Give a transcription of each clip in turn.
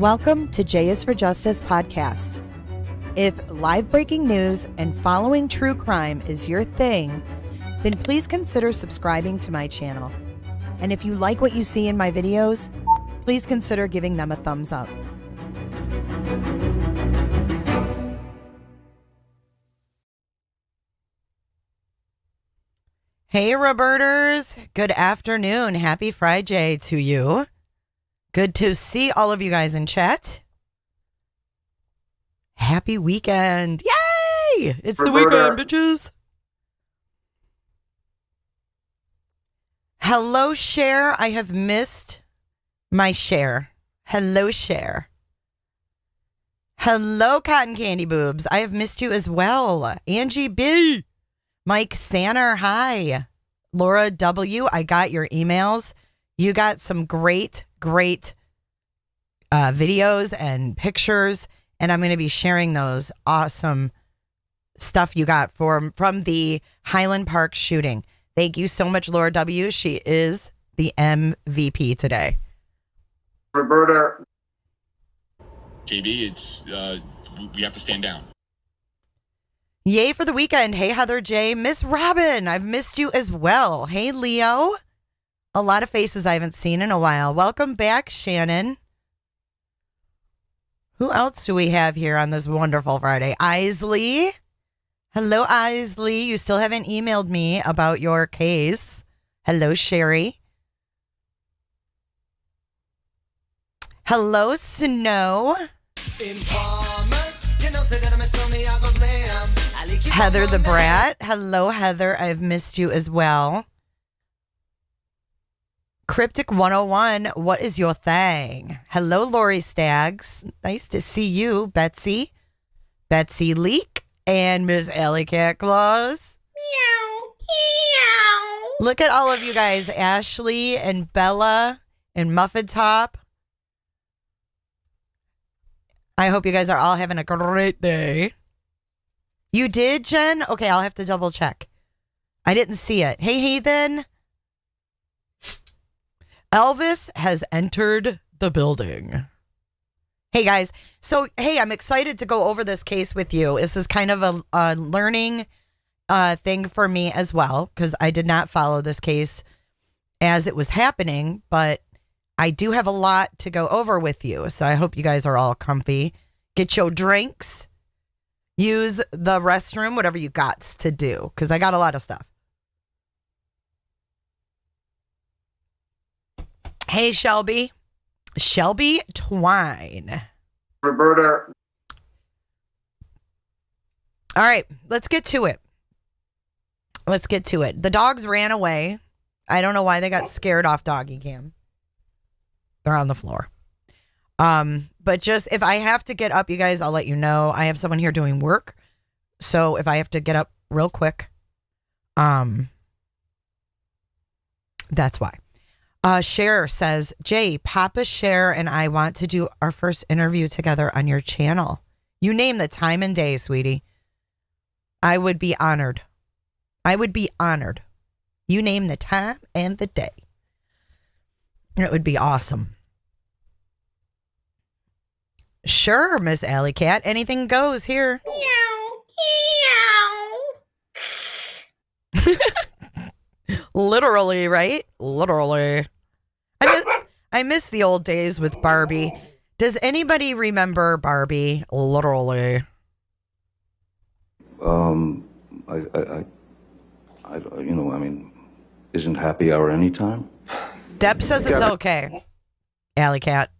Welcome to J is for Justice podcast. If live breaking news and following true crime is your thing, then please consider subscribing to my channel. And if you like what you see in my videos, please consider giving them a thumbs up. Hey, Roberters. Good afternoon. Happy Friday to you. Good to see all of you guys in chat. Happy weekend. Yay! It's the weekend, bitches. Hello, Cher. I have missed my Cher. Hello, Cher. Hello, Cotton Candy Boobs. I have missed you as well. Angie B. Mike Sanner, hi. Laura W., I got your emails. You got some great videos and pictures, and I'm going to be sharing those awesome stuff you got from the Highland Park shooting. Thank you so much, Laura W. She is the MVP today. Roberta. JB, it's we have to stand down. Yay for the weekend. Hey, Heather J. Miss Robin, I've missed you as well. Hey, Leo. A lot of faces I haven't seen in a while. Welcome back, Shannon. Who else do we have here on this wonderful Friday? Isley. Hello, Isley. You still haven't emailed me about your case. Hello, Sherry. Hello, Snow. Heather the Brat. Hello, Heather. I've missed you as well. Cryptic 101, what is your thing? Hello, Lori Staggs. Nice to see you, Betsy. Betsy Leak and Miss Alley Cat Claus. Meow. Meow. Look at all of you guys. Ashley and Bella and Muffin Top. I hope you guys are all having a great day. You did, Jen? Okay, I'll have to double check. I didn't see it. Hey, Heathen. Elvis has entered the building. Hey, guys. So, hey, I'm excited to go over this case with you. This is kind of a learning thing for me as well, because I did not follow this case as it was happening, but I do have a lot to go over with you. So I hope you guys are all comfy. Get your drinks. Use the restroom, whatever you got to do, because I got a lot of stuff. Hey, Shelby. Shelby Twine. Roberta. All right, let's get to it. Let's get to it. The dogs ran away. I don't know why they got scared off doggy cam. They're on the floor. But just if I have to get up, you guys, I'll let you know. I have someone here doing work. So if I have to get up real quick, that's why. Cher says, Jay, Papa Cher and I want to do our first interview together on your channel. You name the time and day, sweetie. I would be honored. I would be honored. You name the time and the day. It would be awesome. Sure, Miss Alley Cat. Anything goes here. Meow. Literally, right? Literally. I miss the old days with Barbie. Does anybody remember Barbie? Literally. Isn't happy hour anytime? Depp says it's okay. Alley Cat.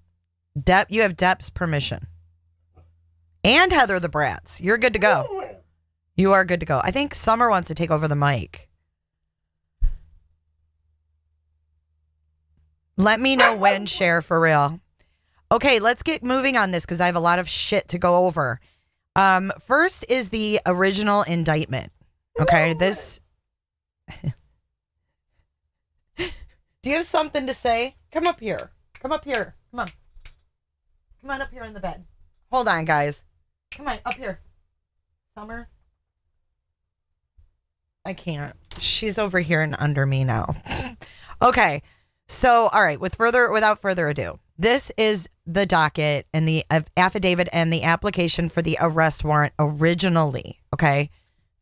Depp, you have Depp's permission. And Heather the Brats. You're good to go. You are good to go. I think Summer wants to take over the mic. Let me know when, Cher, for real. Okay, let's get moving on this because I have a lot of shit to go over. First is the original indictment. Okay, this... Do you have something to say? Come up here. Come up here. Come on. Come on up here in the bed. Hold on, guys. Come on, up here. Summer. I can't. She's over here and under me now. Okay. So, all right, without further ado, this is the docket and the affidavit and the application for the arrest warrant originally, okay,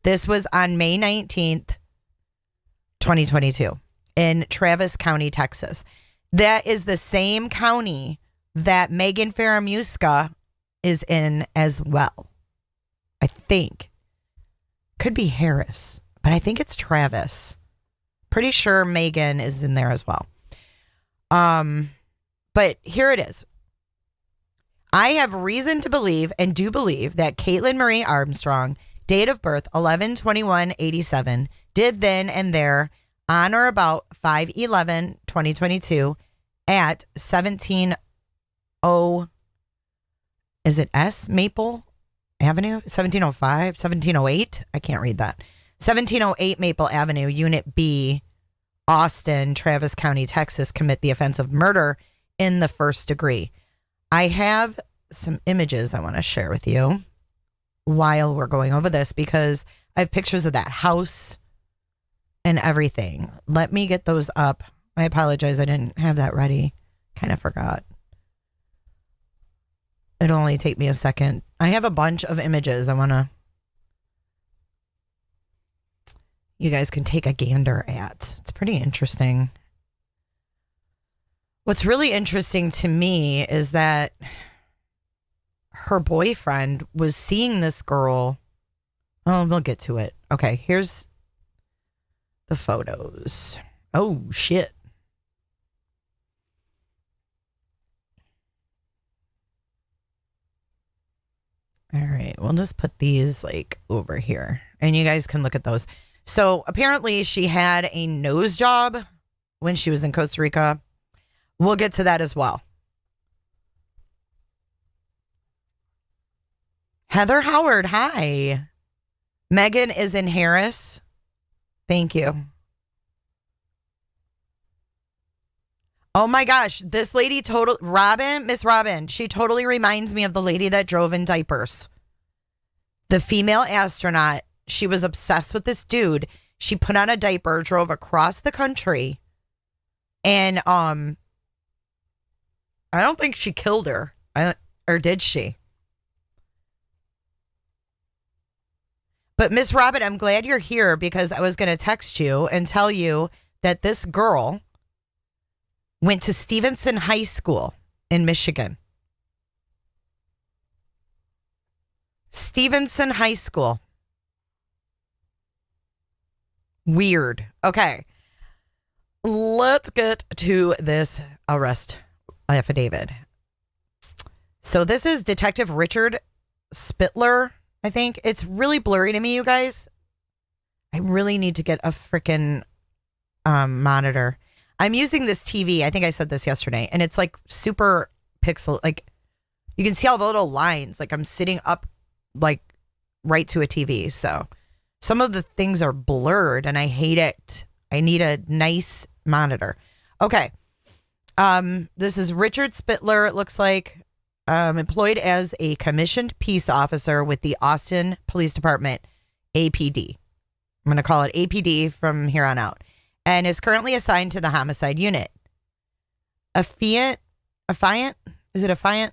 this was on May 19th, 2022 in Travis County, Texas. That is the same county that Megan Faramuska is in as well. I think. Could be Harris, but I think it's Travis. Pretty sure Megan is in there as well. But here it is. I have reason to believe and do believe that Kaitlin Marie Armstrong, date of birth 11/21/87, did then and there on or about 5/11/2022 at 170 is it S Maple Avenue? 1705, 1708? I can't read that. 1708 Maple Avenue, Unit B, Austin, Travis County, Texas, commit the offense of murder in the first degree. I have some images I want to share with you while we're going over this because I have pictures of that house and everything. Let me get those up. I apologize. I didn't have that ready. Kind of forgot. It'll only take me a second. I have a bunch of images I want to... you guys can take a gander at. It's pretty interesting. What's really interesting to me is that her boyfriend was seeing this girl. Oh, we'll get to it. Okay, here's the photos. Oh, shit. All right, we'll just put these like over here and you guys can look at those. So apparently she had a nose job when she was in Costa Rica. We'll get to that as well. Heather Howard, hi. Megan is in Harris. Thank you. Oh my gosh, this lady Miss Robin, she totally reminds me of the lady that drove in diapers. The female astronaut, she was obsessed with this dude. She put on a diaper, drove across the country, and I don't think she killed her. Or did she? But Miss Robin, I'm glad you're here because I was going to text you and tell you that this girl went to Stevenson High School in Michigan. Stevenson High School. Weird. Okay. Let's get to this arrest affidavit. So this is Detective Richard Spittler, I think. It's really blurry to me, you guys. I really need to get a freaking monitor. I'm using this TV. I think I said this yesterday. And it's like super pixel. Like you can see all the little lines. Like I'm sitting up like right to a TV. So some of the things are blurred and I hate it. I need a nice monitor. Okay. This is Richard Spittler. It looks like employed as a commissioned peace officer with the Austin Police Department, APD. I'm going to call it APD from here on out. And is currently assigned to the homicide unit. Affiant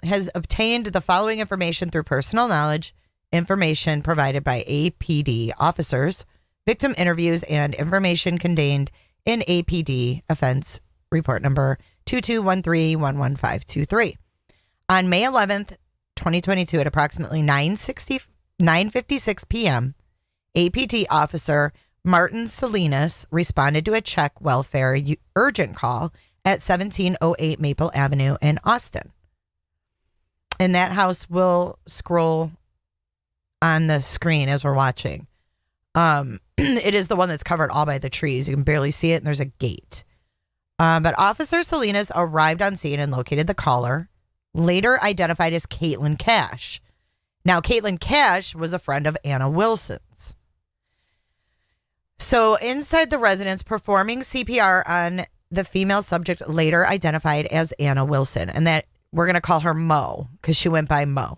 has obtained the following information through personal knowledge, information provided by APD officers, victim interviews, and information contained in APD offense report number 221311523. On May 11th, 2022 at approximately 9:56 p.m., APD officer Martin Salinas responded to a Czech welfare urgent call at 1708 Maple Avenue in Austin. And that house will scroll on the screen as we're watching. It is the one that's covered all by the trees. You can barely see it, and there's a gate. But Officer Salinas arrived on scene and located the caller, later identified as Kaitlin Cash. Now, Kaitlin Cash was a friend of Anna Wilson's. So inside the residence, performing CPR on the female subject later identified as Anna Wilson, and that we're going to call her Mo because she went by Mo.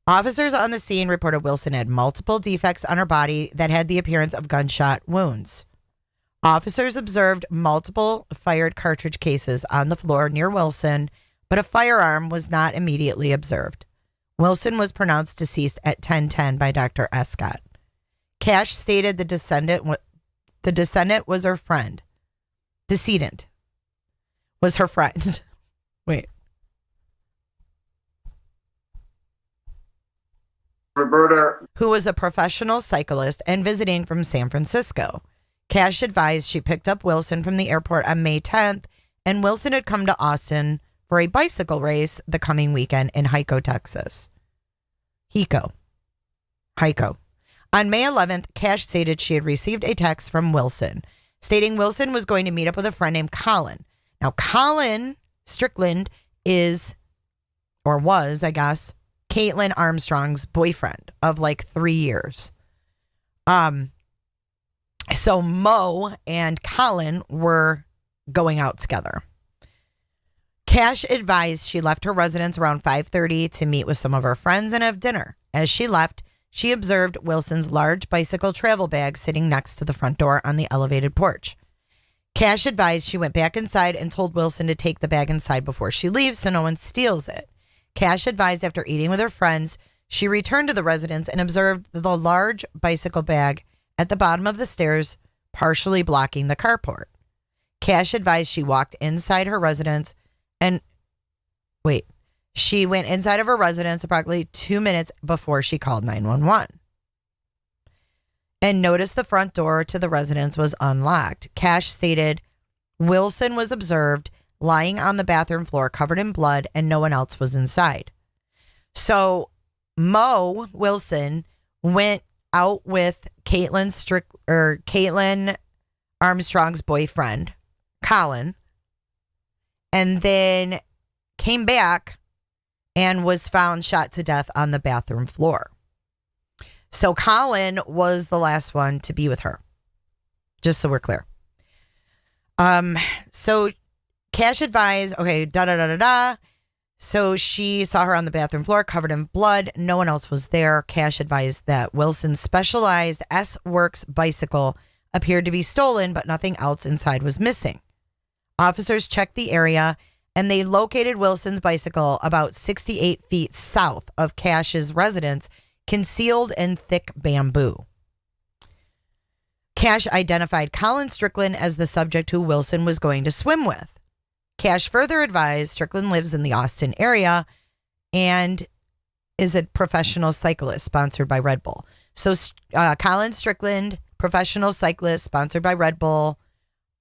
Officers on the scene reported Wilson had multiple defects on her body that had the appearance of gunshot wounds. Officers observed multiple fired cartridge cases on the floor near Wilson, but a firearm was not immediately observed. Wilson was pronounced deceased at 10:10 by Dr. Escott. Cash stated the descendant was her friend. Decedent was her friend. Wait. Roberta, Who was a professional cyclist and visiting from San Francisco. Cash advised she picked up Wilson from the airport on May 10th, and Wilson had come to Austin for a bicycle race the coming weekend in Hico, Texas. Hico. On May 11th, Cash stated she had received a text from Wilson, stating Wilson was going to meet up with a friend named Colin. Now, Colin Strickland is, or was, I guess, Kaitlin Armstrong's boyfriend of like 3 years. So Mo and Colin were going out together. Cash advised she left her residence around 5:30 to meet with some of her friends and have dinner. As she left, she observed Wilson's large bicycle travel bag sitting next to the front door on the elevated porch. Cash advised she went back inside and told Wilson to take the bag inside before she leaves so no one steals it. Cash advised after eating with her friends, she returned to the residence and observed the large bicycle bag at the bottom of the stairs, partially blocking the carport. Cash advised she walked inside her residence she went inside of her residence approximately 2 minutes before she called 911 and noticed the front door to the residence was unlocked. Cash stated Wilson was observed lying on the bathroom floor covered in blood and no one else was inside. So Mo Wilson went out with Kaitlin Armstrong's boyfriend, Colin, and then came back and was found shot to death on the bathroom floor. So Colin was the last one to be with her, just so we're clear. So Cash advised, So she saw her on the bathroom floor covered in blood. No one else was there. Cash advised that Wilson's specialized S-Works bicycle appeared to be stolen, but nothing else inside was missing. Officers checked the area and they located Wilson's bicycle about 68 feet south of Cash's residence, concealed in thick bamboo. Cash identified Colin Strickland as the subject who Wilson was going to swim with. Cash further advised Strickland lives in the Austin area and is a professional cyclist sponsored by Red Bull. So Colin Strickland, professional cyclist sponsored by Red Bull,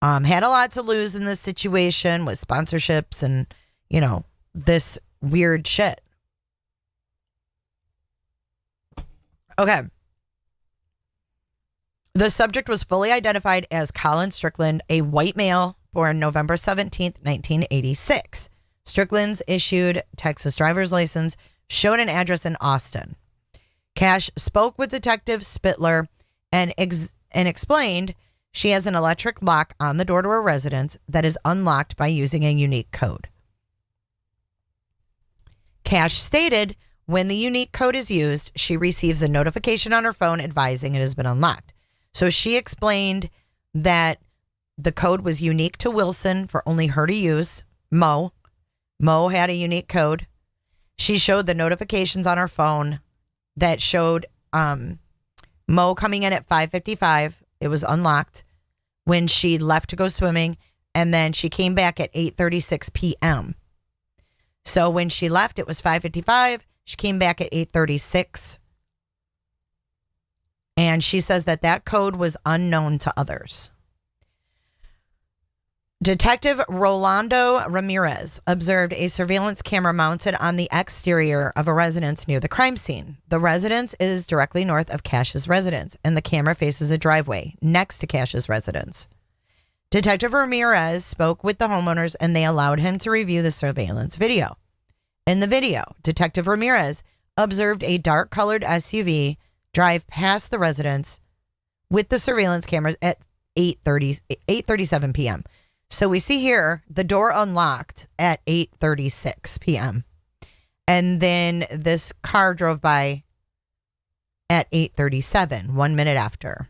had a lot to lose in this situation with sponsorships and, this weird shit. Okay. The subject was fully identified as Colin Strickland, a white male born November 17th, 1986. Strickland's issued Texas driver's license showed an address in Austin. Cash spoke with Detective Spittler and explained she has an electric lock on the door to her residence that is unlocked by using a unique code. Cash stated when the unique code is used, she receives a notification on her phone advising it has been unlocked. So she explained that the code was unique to Wilson for only her to use. Mo had a unique code. She showed the notifications on her phone that showed Mo coming in at 5:55. It was unlocked when she left to go swimming, and then she came back at 8:36 p.m. So when she left, it was 5:55. She came back at 8:36. And she says that code was unknown to others. Detective Rolando Ramirez observed a surveillance camera mounted on the exterior of a residence near the crime scene. The residence is directly north of Cash's residence, and the camera faces a driveway next to Cash's residence. Detective Ramirez spoke with the homeowners, and they allowed him to review the surveillance video. In the video, Detective Ramirez observed a dark-colored SUV drive past the residence with the surveillance cameras at 8:37 p.m. So we see here the door unlocked at 8:36 p.m. And then this car drove by at 8:37, 1 minute after.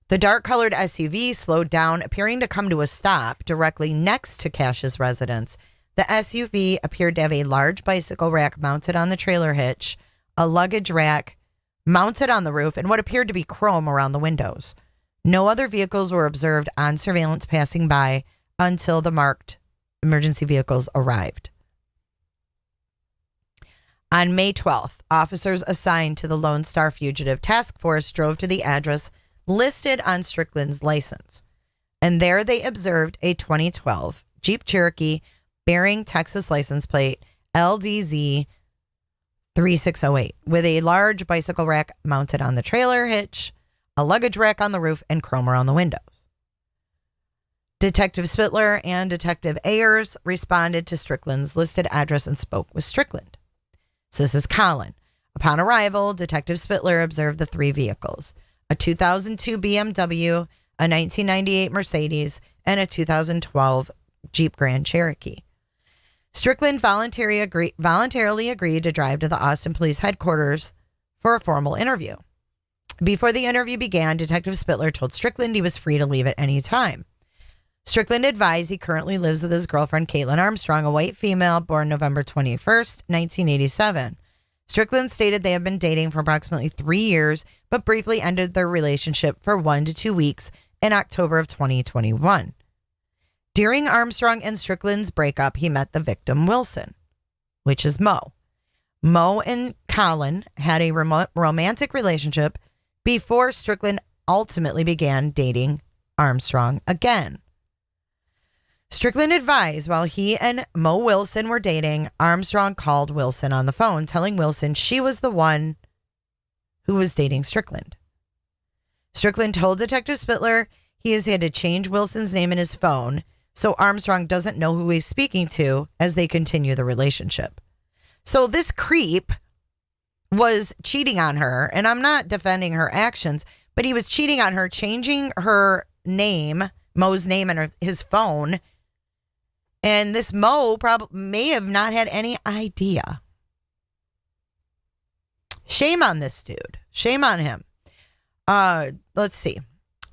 The dark-colored SUV slowed down, appearing to come to a stop directly next to Cash's residence. The SUV appeared to have a large bicycle rack mounted on the trailer hitch, a luggage rack mounted on the roof, and what appeared to be chrome around the windows. No other vehicles were observed on surveillance passing by until the marked emergency vehicles arrived. On May 12th, officers assigned to the Lone Star Fugitive Task Force drove to the address listed on Strickland's license, and there they observed a 2012 Jeep Cherokee bearing Texas license plate LDZ 3608 with a large bicycle rack mounted on the trailer hitch, a luggage rack on the roof, and chrome around the windows. Detective Spittler and Detective Ayers responded to Strickland's listed address and spoke with Strickland. So this is Colin. Upon arrival, Detective Spittler observed the three vehicles: a 2002 BMW, a 1998 Mercedes, and a 2012 Jeep Grand Cherokee. Strickland voluntarily agreed to drive to the Austin Police Headquarters for a formal interview. Before the interview began, Detective Spittler told Strickland he was free to leave at any time. Strickland advised he currently lives with his girlfriend, Kaitlin Armstrong, a white female born November 21st, 1987. Strickland stated they have been dating for approximately 3 years, but briefly ended their relationship for 1 to 2 weeks in October of 2021. During Armstrong and Strickland's breakup, he met the victim, Wilson, which is Mo. Mo and Colin had a romantic relationship before Strickland ultimately began dating Armstrong again. Strickland advised while he and Mo Wilson were dating, Armstrong called Wilson on the phone, telling Wilson she was the one who was dating Strickland. Strickland told Detective Spittler he has had to change Wilson's name in his phone so Armstrong doesn't know who he's speaking to as they continue the relationship. So this creep was cheating on her, and I'm not defending her actions, but he was cheating on her, changing her name, Mo's name, in his phone. And this Mo probably may have not had any idea. Shame on this dude. Shame on him. Let's see.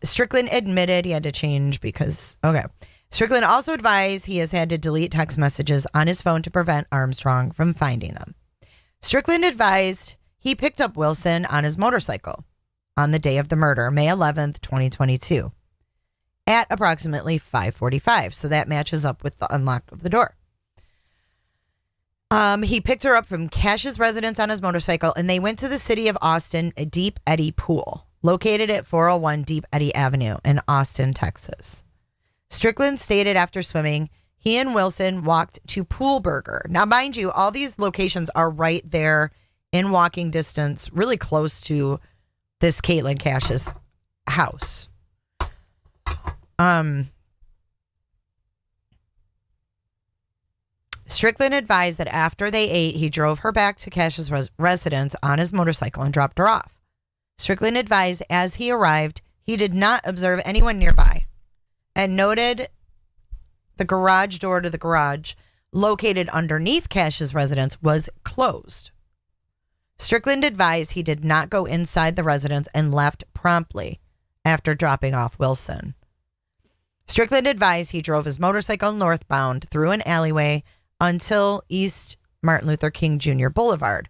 Strickland admitted he had to change because, okay. Strickland also advised he has had to delete text messages on his phone to prevent Armstrong from finding them. Strickland advised he picked up Wilson on his motorcycle on the day of the murder, May 11th, 2022. At approximately 5:45. So that matches up with the unlock of the door. He picked her up from Cash's residence on his motorcycle, and they went to the city of Austin, a Deep Eddy pool, located at 401 Deep Eddy Avenue in Austin, Texas. Strickland stated after swimming, he and Wilson walked to Pool Burger. Now, mind you, all these locations are right there in walking distance, really close to this Kaitlin Cash's house. Strickland advised that after they ate, he drove her back to Cash's residence on his motorcycle and dropped her off. Strickland advised as he arrived, he did not observe anyone nearby and noted the garage door to the garage located underneath Cash's residence was closed. Strickland advised he did not go inside the residence and left promptly after dropping off Wilson. Strickland advised he drove his motorcycle northbound through an alleyway until East Martin Luther King Jr. Boulevard.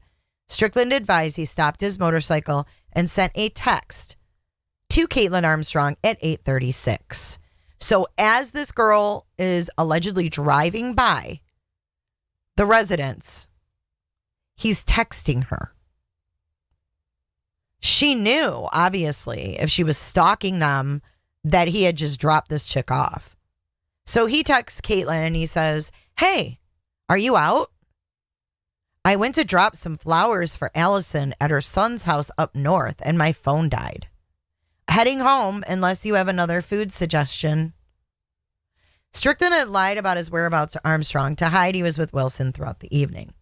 Strickland advised he stopped his motorcycle and sent a text to Kaitlin Armstrong at 8:36. So as this girl is allegedly driving by the residence, he's texting her. She knew, obviously, if she was stalking them, that he had just dropped this chick off. So he texts Kaitlin and he says, "Hey, are you out? I went to drop some flowers for Allison at her son's house up north and my phone died. Heading home unless you have another food suggestion." Strickland had lied about his whereabouts to Armstrong to hide he was with Wilson throughout the evening.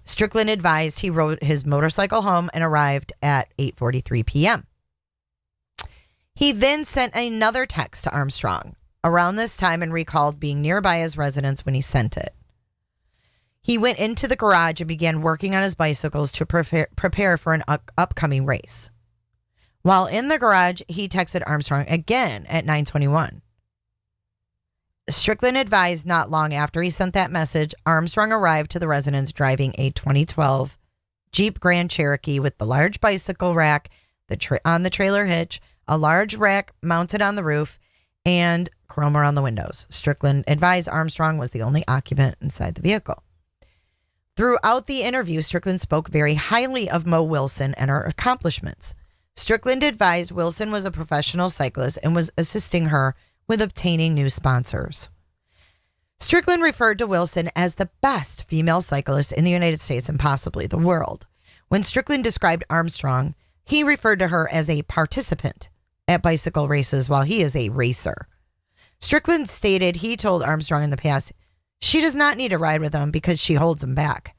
Strickland advised he rode his motorcycle home and arrived at 8:43 p.m. He then sent another text to Armstrong around this time and recalled being nearby his residence when he sent it. He went into the garage and began working on his bicycles to prepare for an upcoming race. While in the garage, he texted Armstrong again at 9:21. Strickland advised not long after he sent that message, Armstrong arrived to the residence driving a 2012 Jeep Grand Cherokee with the large bicycle rack on the trailer hitch, a large rack mounted on the roof, and chrome around the windows. Strickland advised Armstrong was the only occupant inside the vehicle. Throughout the interview, Strickland spoke very highly of Mo Wilson and her accomplishments. Strickland advised Wilson was a professional cyclist and was assisting her with obtaining new sponsors. Strickland referred to Wilson as the best female cyclist in the United States and possibly the world. When Strickland described Armstrong, he referred to her as a participant at bicycle races while he is a racer. Strickland stated he told Armstrong in the past, she does not need to ride with him because she holds him back.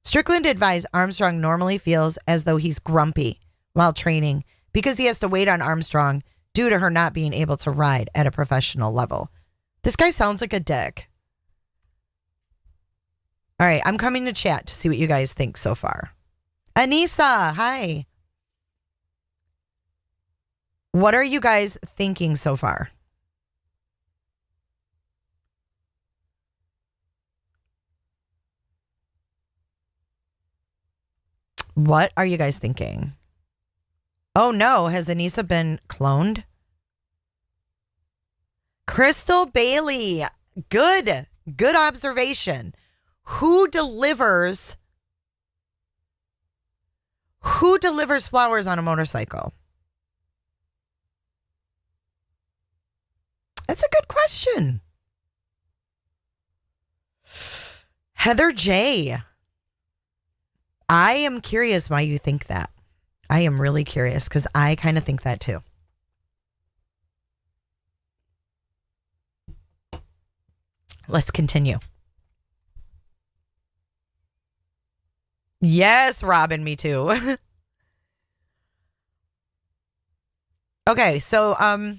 Strickland advised Armstrong normally feels as though he's grumpy while training because he has to wait on Armstrong due to her not being able to ride at a professional level. This guy sounds like a dick. All right, I'm coming to chat to see what you guys think so far. Anissa, hi. What are you guys thinking so far? What are you guys thinking? Oh no, has Anissa been cloned? Crystal Bailey, good observation. Who delivers flowers on a motorcycle? That's a good question. Heather J. I am curious why you think that. I am really curious because I kind of think that too. Let's continue. Yes, Robin, me too. Okay, so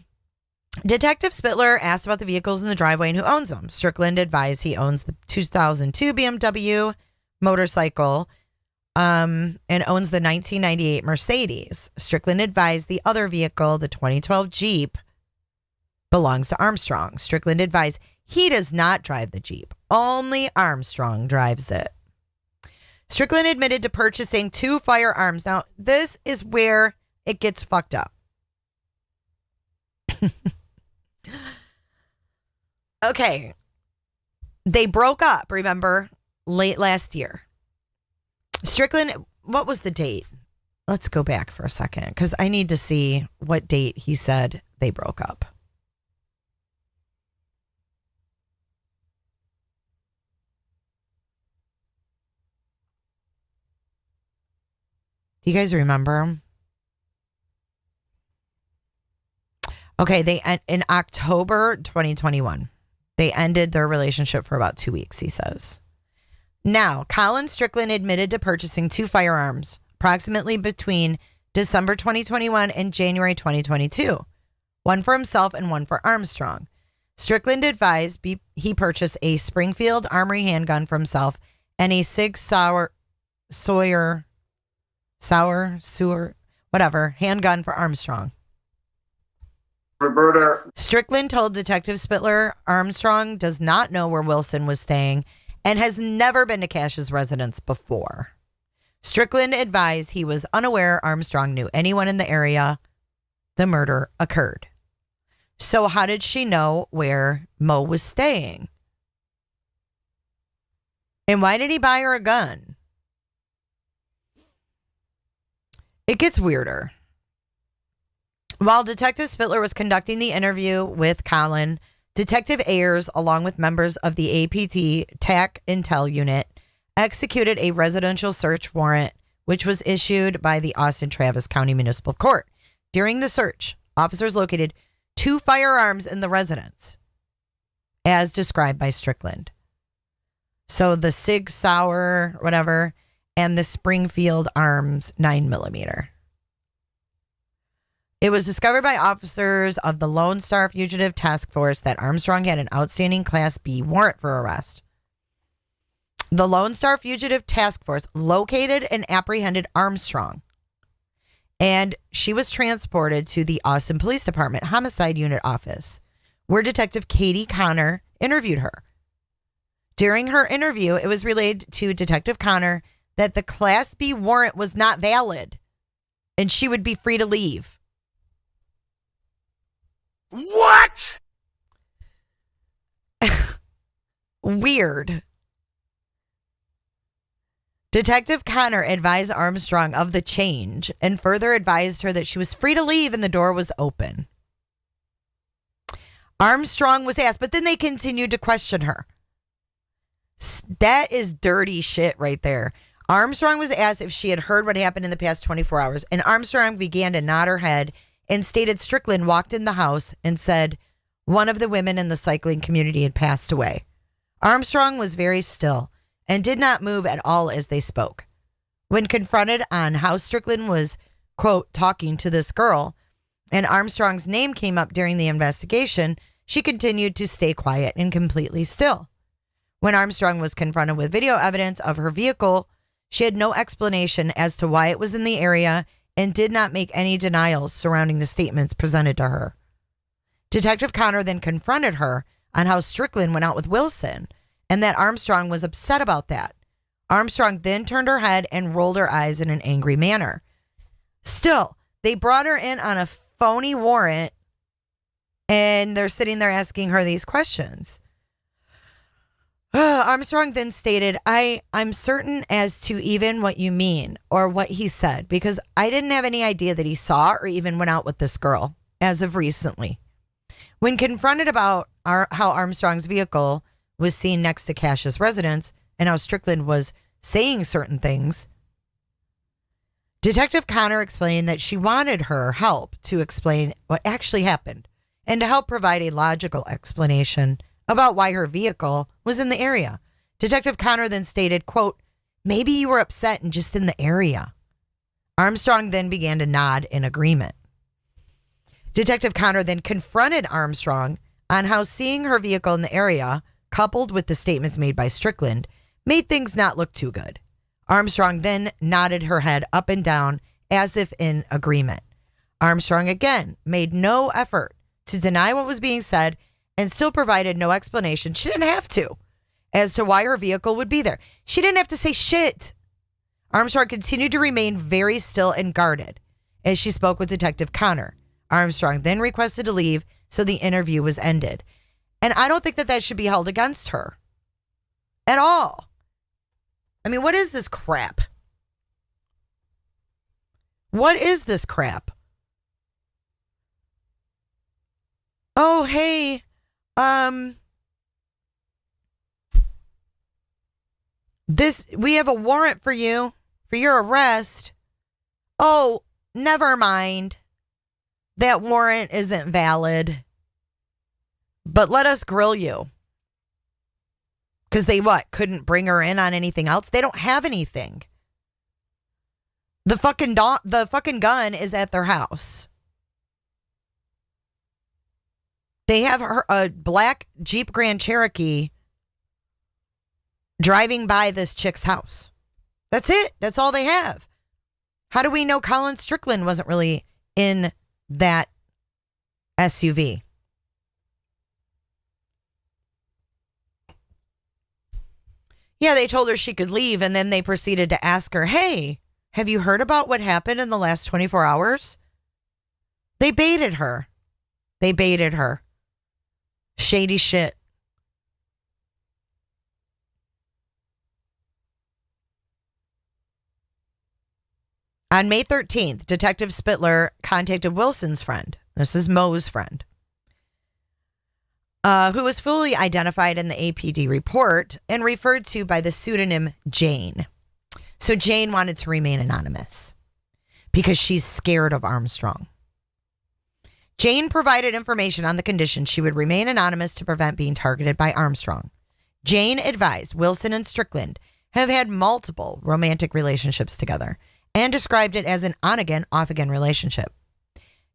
Detective Spittler asked about the vehicles in the driveway and who owns them. Strickland advised he owns the 2002 BMW motorcycle and owns the 1998 Mercedes. Strickland advised the other vehicle, the 2012 Jeep, belongs to Armstrong. Strickland advised he does not drive the Jeep. Only Armstrong drives it. Strickland admitted to purchasing 2 firearms. Now, this is where it gets fucked up. Okay. They broke up, remember, late last year. Strickland, what was the date? Let's go back for a second because I need to see what date he said they broke up. Do you guys remember? Okay, in October 2021, they ended their relationship for about 2 weeks, he says. Now, Colin Strickland admitted to purchasing 2 firearms approximately between December 2021 and January 2022, one for himself and one for Armstrong. Strickland advised he purchased a Springfield Armory handgun for himself and a Sig Sauer handgun for Armstrong. Roberta. Strickland told Detective Spittler Armstrong does not know where Wilson was staying and has never been to Cash's residence before. Strickland advised he was unaware Armstrong knew anyone in the area the murder occurred. So how did she know where Mo was staying? And why did he buy her a gun? It gets weirder. While Detective Spittler was conducting the interview with Colin, Detective Ayers, along with members of the APT TAC Intel Unit, executed a residential search warrant, which was issued by the Austin Travis County Municipal Court. During the search, officers located 2 firearms in the residence, as described by Strickland. So the Sig Sauer, whatever, and the Springfield Arms 9mm. It was discovered by officers of the Lone Star Fugitive Task Force that Armstrong had an outstanding Class B warrant for arrest. The Lone Star Fugitive Task Force located and apprehended Armstrong, and she was transported to the Austin Police Department Homicide Unit office, where Detective Katie Connor interviewed her. During her interview, it was relayed to Detective Connor that the Class B warrant was not valid and she would be free to leave. What? Weird. Detective Connor advised Armstrong of the change and further advised her that she was free to leave and the door was open. Armstrong was asked, but then they continued to question her. That is dirty shit right there. Armstrong was asked if she had heard what happened in the past 24 hours, and Armstrong began to nod her head and stated Strickland walked in the house and said one of the women in the cycling community had passed away. Armstrong was very still and did not move at all as they spoke. When confronted on how Strickland was, quote, talking to this girl, and Armstrong's name came up during the investigation, she continued to stay quiet and completely still. When Armstrong was confronted with video evidence of her vehicle, she had no explanation as to why it was in the area and did not make any denials surrounding the statements presented to her. Detective Connor then confronted her on how Strickland went out with Wilson and that Armstrong was upset about that. Armstrong then turned her head and rolled her eyes in an angry manner. Still, they brought her in on a phony warrant and they're sitting there asking her these questions. Armstrong then stated, I'm certain as to even what you mean or what he said, because I didn't have any idea that he saw or even went out with this girl as of recently. When confronted about how Armstrong's vehicle was seen next to Cash's residence and how Strickland was saying certain things, Detective Connor explained that she wanted her help to explain what actually happened and to help provide a logical explanation about why her vehicle was in the area. Detective Connor then stated, quote, maybe you were upset and just in the area. Armstrong then began to nod in agreement. Detective Connor then confronted Armstrong on how seeing her vehicle in the area, coupled with the statements made by Strickland, made things not look too good. Armstrong then nodded her head up and down as if in agreement. Armstrong again made no effort to deny what was being said and still provided no explanation. She didn't have to as to why her vehicle would be there. She didn't have to say shit. Armstrong continued to remain very still and guarded as she spoke with Detective Connor. Armstrong then requested to leave, so the interview was ended. And I don't think that that should be held against her at all. I mean, what is this crap? What is this crap? Oh, hey, we have a warrant for you for your arrest. Oh, never mind. That warrant isn't valid. But let us grill you. Because they couldn't bring her in on anything else? They don't have anything. The fucking gun is at their house. They have a black Jeep Grand Cherokee driving by this chick's house. That's it. That's all they have. How do we know Colin Strickland wasn't really in that SUV? Yeah, they told her she could leave, and then they proceeded to ask her, hey, have you heard about what happened in the last 24 hours? They baited her. Shady shit. On May 13th, Detective Spittler contacted Wilson's friend. This is Mo's friend. Who was fully identified in the APD report and referred to by the pseudonym Jane. So Jane wanted to remain anonymous because she's scared of Armstrong. Jane provided information on the condition she would remain anonymous to prevent being targeted by Armstrong. Jane advised Wilson and Strickland have had multiple romantic relationships together and described it as an on-again, off-again relationship.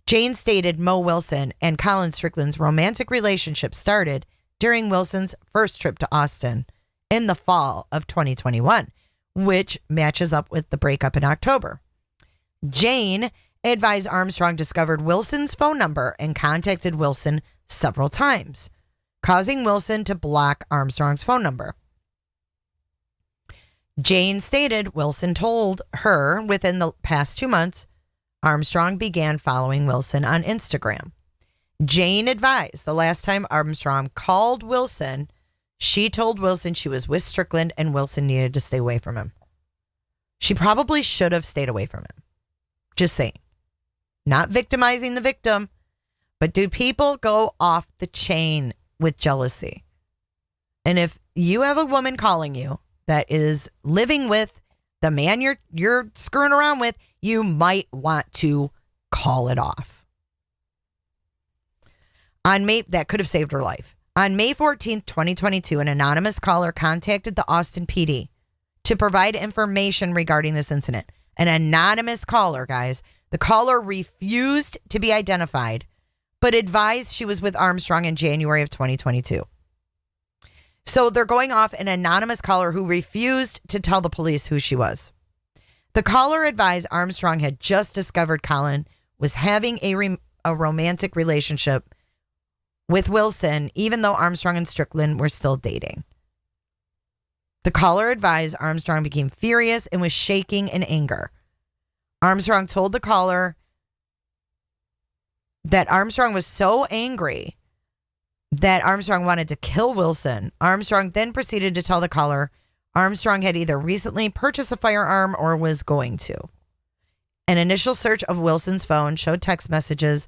Jane stated Mo Wilson and Colin Strickland's romantic relationship started during Wilson's first trip to Austin in the fall of 2021, which matches up with the breakup in October. Jane advised Armstrong discovered Wilson's phone number and contacted Wilson several times. causing Wilson to block Armstrong's phone number. Jane stated Wilson told her within the past 2 months, Armstrong began following Wilson on Instagram. Jane advised the last time Armstrong called Wilson, she told Wilson she was with Strickland and Wilson needed to stay away from him. She probably should have stayed away from him. Just saying. Not victimizing the victim, but do people go off the chain with jealousy? And if you have a woman calling you that is living with the man you're screwing around with, you might want to call it off. That could have saved her life. On May 14th, 2022, an anonymous caller contacted the Austin PD to provide information regarding this incident. An anonymous caller, guys. The caller refused to be identified, but advised she was with Armstrong in January of 2022. So they're going off an anonymous caller who refused to tell the police who she was. The caller advised Armstrong had just discovered Kaitlin was having a romantic relationship with Wilson, even though Armstrong and Strickland were still dating. The caller advised Armstrong became furious and was shaking in anger. Armstrong told the caller that Armstrong was so angry that Armstrong wanted to kill Wilson. Armstrong then proceeded to tell the caller Armstrong had either recently purchased a firearm or was going to. An initial search of Wilson's phone showed text messages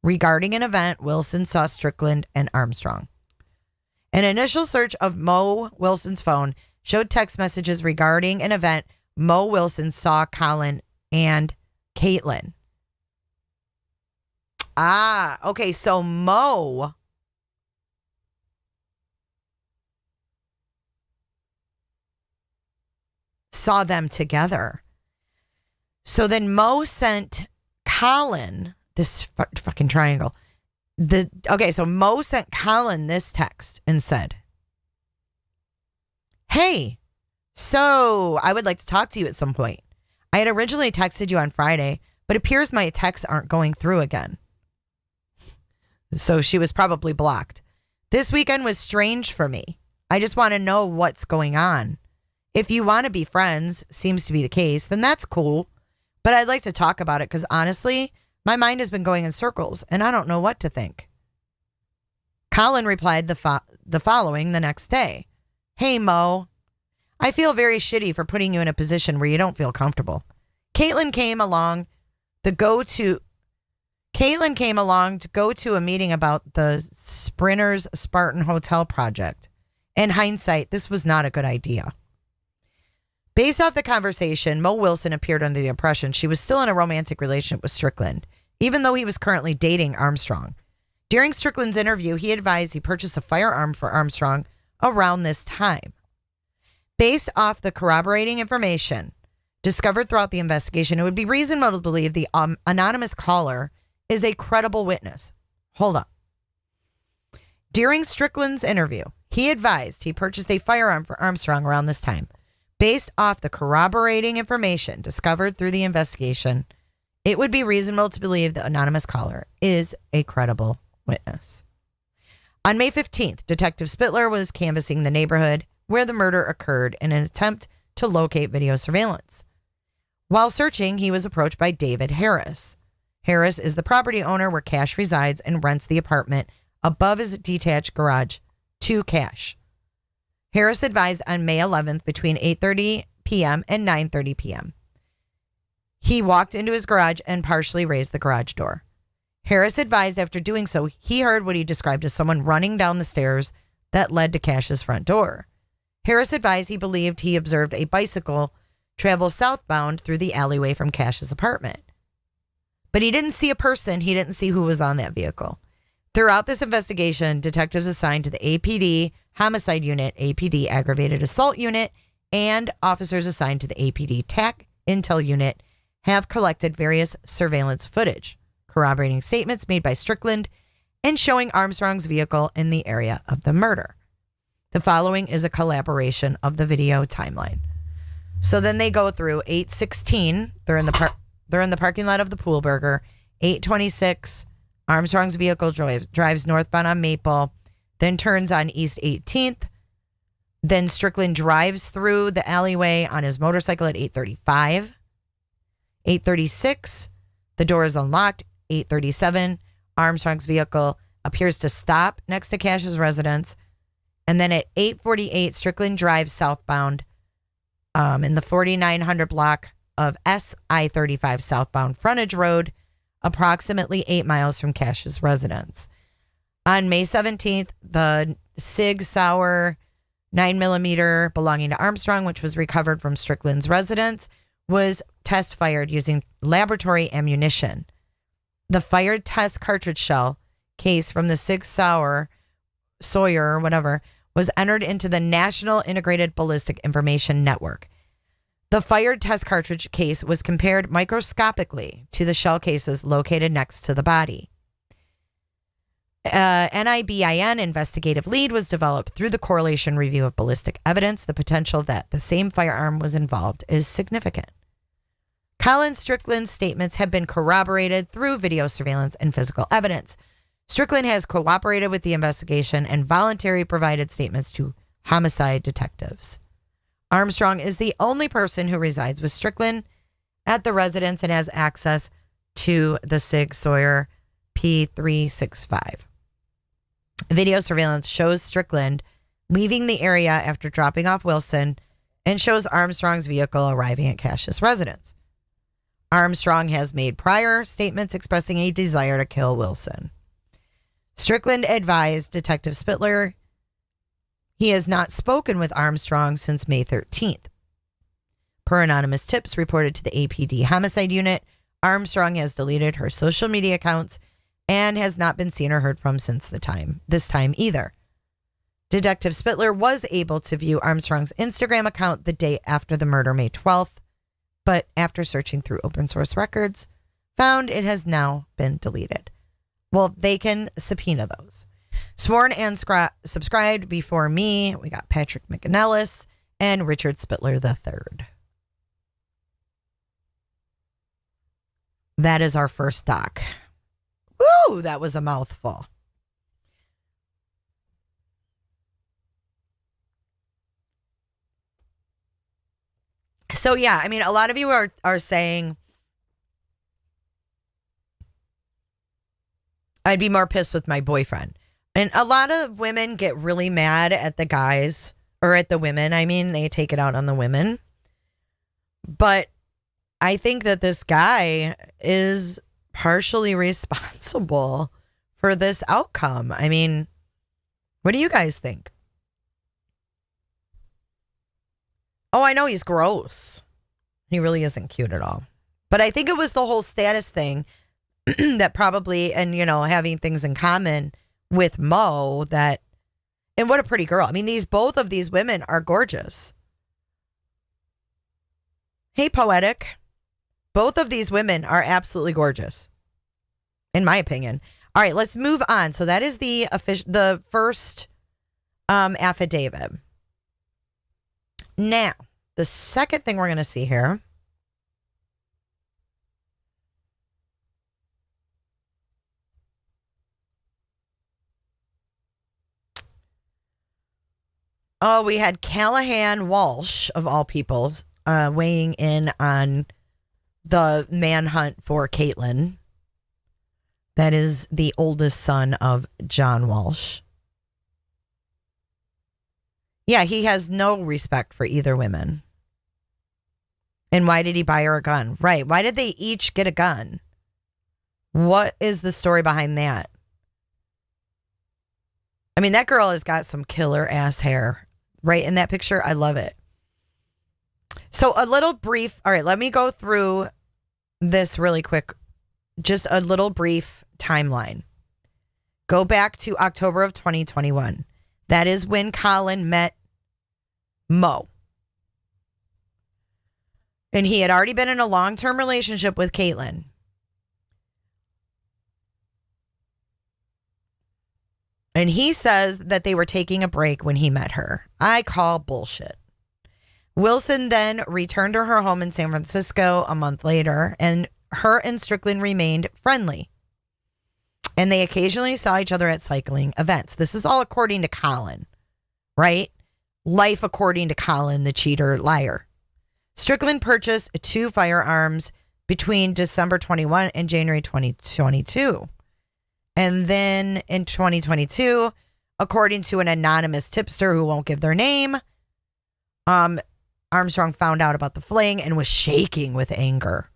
regarding an event Wilson saw Strickland and Armstrong. An initial search of Mo Wilson's phone showed text messages regarding an event Mo Wilson saw Kaitlin and Kaitlin. Okay, so Mo saw them together. So then Mo sent Kaitlin this fucking triangle. So Mo sent Kaitlin this text and said, "Hey, so I would like to talk to you at some point. I had originally texted you on Friday, but it appears my texts aren't going through again." So she was probably blocked. "This weekend was strange for me. I just want to know what's going on. If you want to be friends, seems to be the case, then that's cool. But I'd like to talk about it because honestly, my mind has been going in circles and I don't know what to think." Kaitlin replied the following the next day. "Hey, Mo, I feel very shitty for putting you in a position where you don't feel comfortable. Kaitlin came along to go to a meeting about the Sprinters Spartan Hotel project. In hindsight, this was not a good idea." Based off the conversation, Mo Wilson appeared under the impression she was still in a romantic relationship with Strickland, even though he was currently dating Armstrong. During Strickland's interview, he advised he purchased a firearm for Armstrong around this time. Based off the corroborating information discovered throughout the investigation, it would be reasonable to believe the anonymous caller is a credible witness. Hold up. During Strickland's interview, he advised he purchased a firearm for Armstrong around this time. Based off the corroborating information discovered through the investigation, it would be reasonable to believe the anonymous caller is a credible witness. On May 15th, Detective Spittler was canvassing the neighborhood where the murder occurred in an attempt to locate video surveillance. While searching, he was approached by David Harris. Harris is the property owner where Cash resides and rents the apartment above his detached garage to Cash. Harris advised on May 11th between 8:30 p.m. and 9:30 p.m. He walked into his garage and partially raised the garage door. Harris advised after doing so, he heard what he described as someone running down the stairs that led to Cash's front door. Harris advised he believed he observed a bicycle travel southbound through the alleyway from Cash's apartment. But he didn't see a person. He didn't see who was on that vehicle. Throughout this investigation, detectives assigned to the APD Homicide Unit, APD Aggravated Assault Unit, and officers assigned to the APD TAC Intel Unit have collected various surveillance footage, corroborating statements made by Strickland and showing Armstrong's vehicle in the area of the murder. The following is a collaboration of the video timeline. So then they go through 8:16. They're in the parking lot of the Pool Burger. 8:26. Armstrong's vehicle drives northbound on Maple. then turns on East 18th. Then Strickland drives through the alleyway on his motorcycle at 8:35. 8:36, the door is unlocked. 8:37, Armstrong's vehicle appears to stop next to Cash's residence. And then at 8:48, Strickland drives southbound in the 4900 block of SI-35 southbound frontage road, approximately 8 miles from Cash's residence. On May 17th, the Sig Sauer 9mm belonging to Armstrong, which was recovered from Strickland's residence, was test fired using laboratory ammunition. The fired test cartridge shell case from the Sig Sauer, Sawyer, or whatever, was entered into the National Integrated Ballistic Information Network. The fired test cartridge case was compared microscopically to the shell cases located next to the body. NIBIN investigative lead was developed through the correlation review of ballistic evidence. The potential that the same firearm was involved is significant. Colin Strickland's statements have been corroborated through video surveillance and physical evidence. Strickland has cooperated with the investigation and voluntarily provided statements to homicide detectives. Armstrong is the only person who resides with Strickland at the residence and has access to the Sig Sauer P365. Video surveillance shows Strickland leaving the area after dropping off Wilson and shows Armstrong's vehicle arriving at Cash's residence. Armstrong has made prior statements expressing a desire to kill Wilson. Strickland advised Detective Spittler he has not spoken with Armstrong since May 13th. Per anonymous tips reported to the APD homicide unit, Armstrong has deleted her social media accounts and has not been seen or heard from since this time either. Detective Spittler was able to view Armstrong's Instagram account the day after the murder, May 12th, but after searching through open source records, found it has now been deleted. Well, they can subpoena those. Sworn and subscribed before me, we got Patrick McAnellis and Richard Spittler III. That is our first doc. Woo, that was a mouthful. So yeah, I mean, a lot of you are saying I'd be more pissed with my boyfriend. And a lot of women get really mad at the guys, or at the women. I mean, they take it out on the women. But I think that this guy is partially responsible for this outcome. I mean, what do you guys think? Oh, I know he's gross. He really isn't cute at all. But I think it was the whole status thing that probably, and, you know, having things in common with Mo that, and what a pretty girl. I mean, both of these women are gorgeous. Hey, Poetic. Both of these women are absolutely gorgeous, in my opinion. All right, let's move on. So that is the first affidavit. Now, the second thing we're going to see here. Oh, we had Callahan Walsh, of all people, weighing in on the manhunt for Kaitlin. That is the oldest son of John Walsh. Yeah, he has no respect for either women. And why did he buy her a gun? Right. Why did they each get a gun? What is the story behind that? I mean, that girl has got some killer ass hair. Right in that picture. I love it. So a little brief. All right, let me go through this really quick. Just a little brief timeline. Go back to October of 2021. That is when Colin met Mo. And he had already been in a long-term relationship with Kaitlin. And he says that they were taking a break when he met her. I call bullshit. Wilson then returned to her home in San Francisco a month later, and her and Strickland remained friendly. And they occasionally saw each other at cycling events. This is all according to Colin, right? Life according to Colin, the cheater liar. Strickland purchased 2 firearms between December 21 and January 2022. And then in 2022, according to an anonymous tipster who won't give their name, Armstrong found out about the fling and was shaking with anger.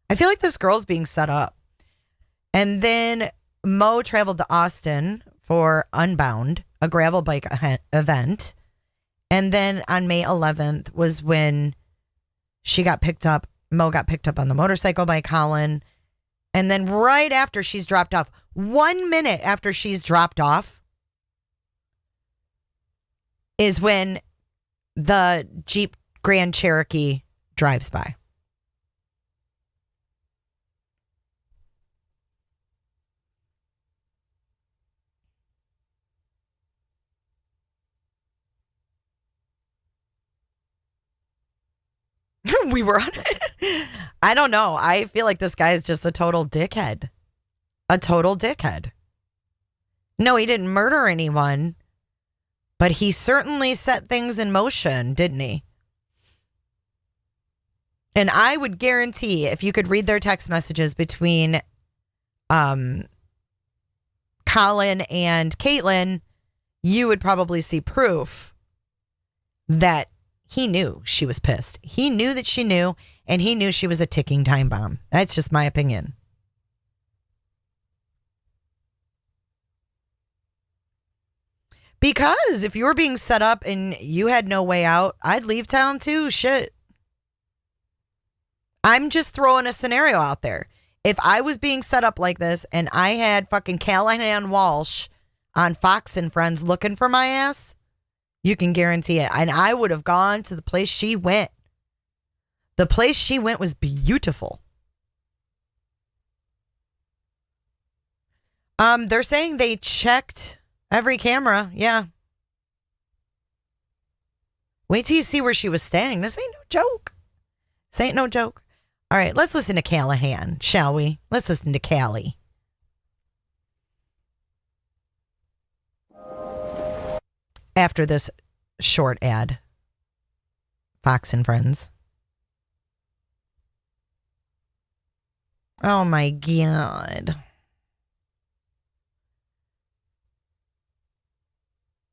I feel like this girl's being set up. And then Mo traveled to Austin for Unbound, a gravel bike event. And then on May 11th was when she got picked up. Mo got picked up on the motorcycle by Colin. And then right after she's dropped off, 1 minute after she's dropped off, is when the Jeep Grand Cherokee drives by. We were on it. I don't know. I feel like this guy is just a total dickhead. A total dickhead. No, he didn't murder anyone, but he certainly set things in motion, didn't he? And I would guarantee if you could read their text messages between Colin and Kaitlin, you would probably see proof that he knew she was pissed. He knew that she knew, and he knew she was a ticking time bomb. That's just my opinion. Because if you were being set up and you had no way out, I'd leave town too. Shit. I'm just throwing a scenario out there. If I was being set up like this and I had fucking Callahan Walsh on Fox and Friends looking for my ass, you can guarantee it. And I would have gone to the place she went. The place she went was beautiful. They're saying they checked every camera. Yeah. Wait till you see where she was standing. This ain't no joke. This ain't no joke. All right, let's listen to Callahan, shall we? Let's listen to Callie. After this short ad. Fox and Friends. Oh my God.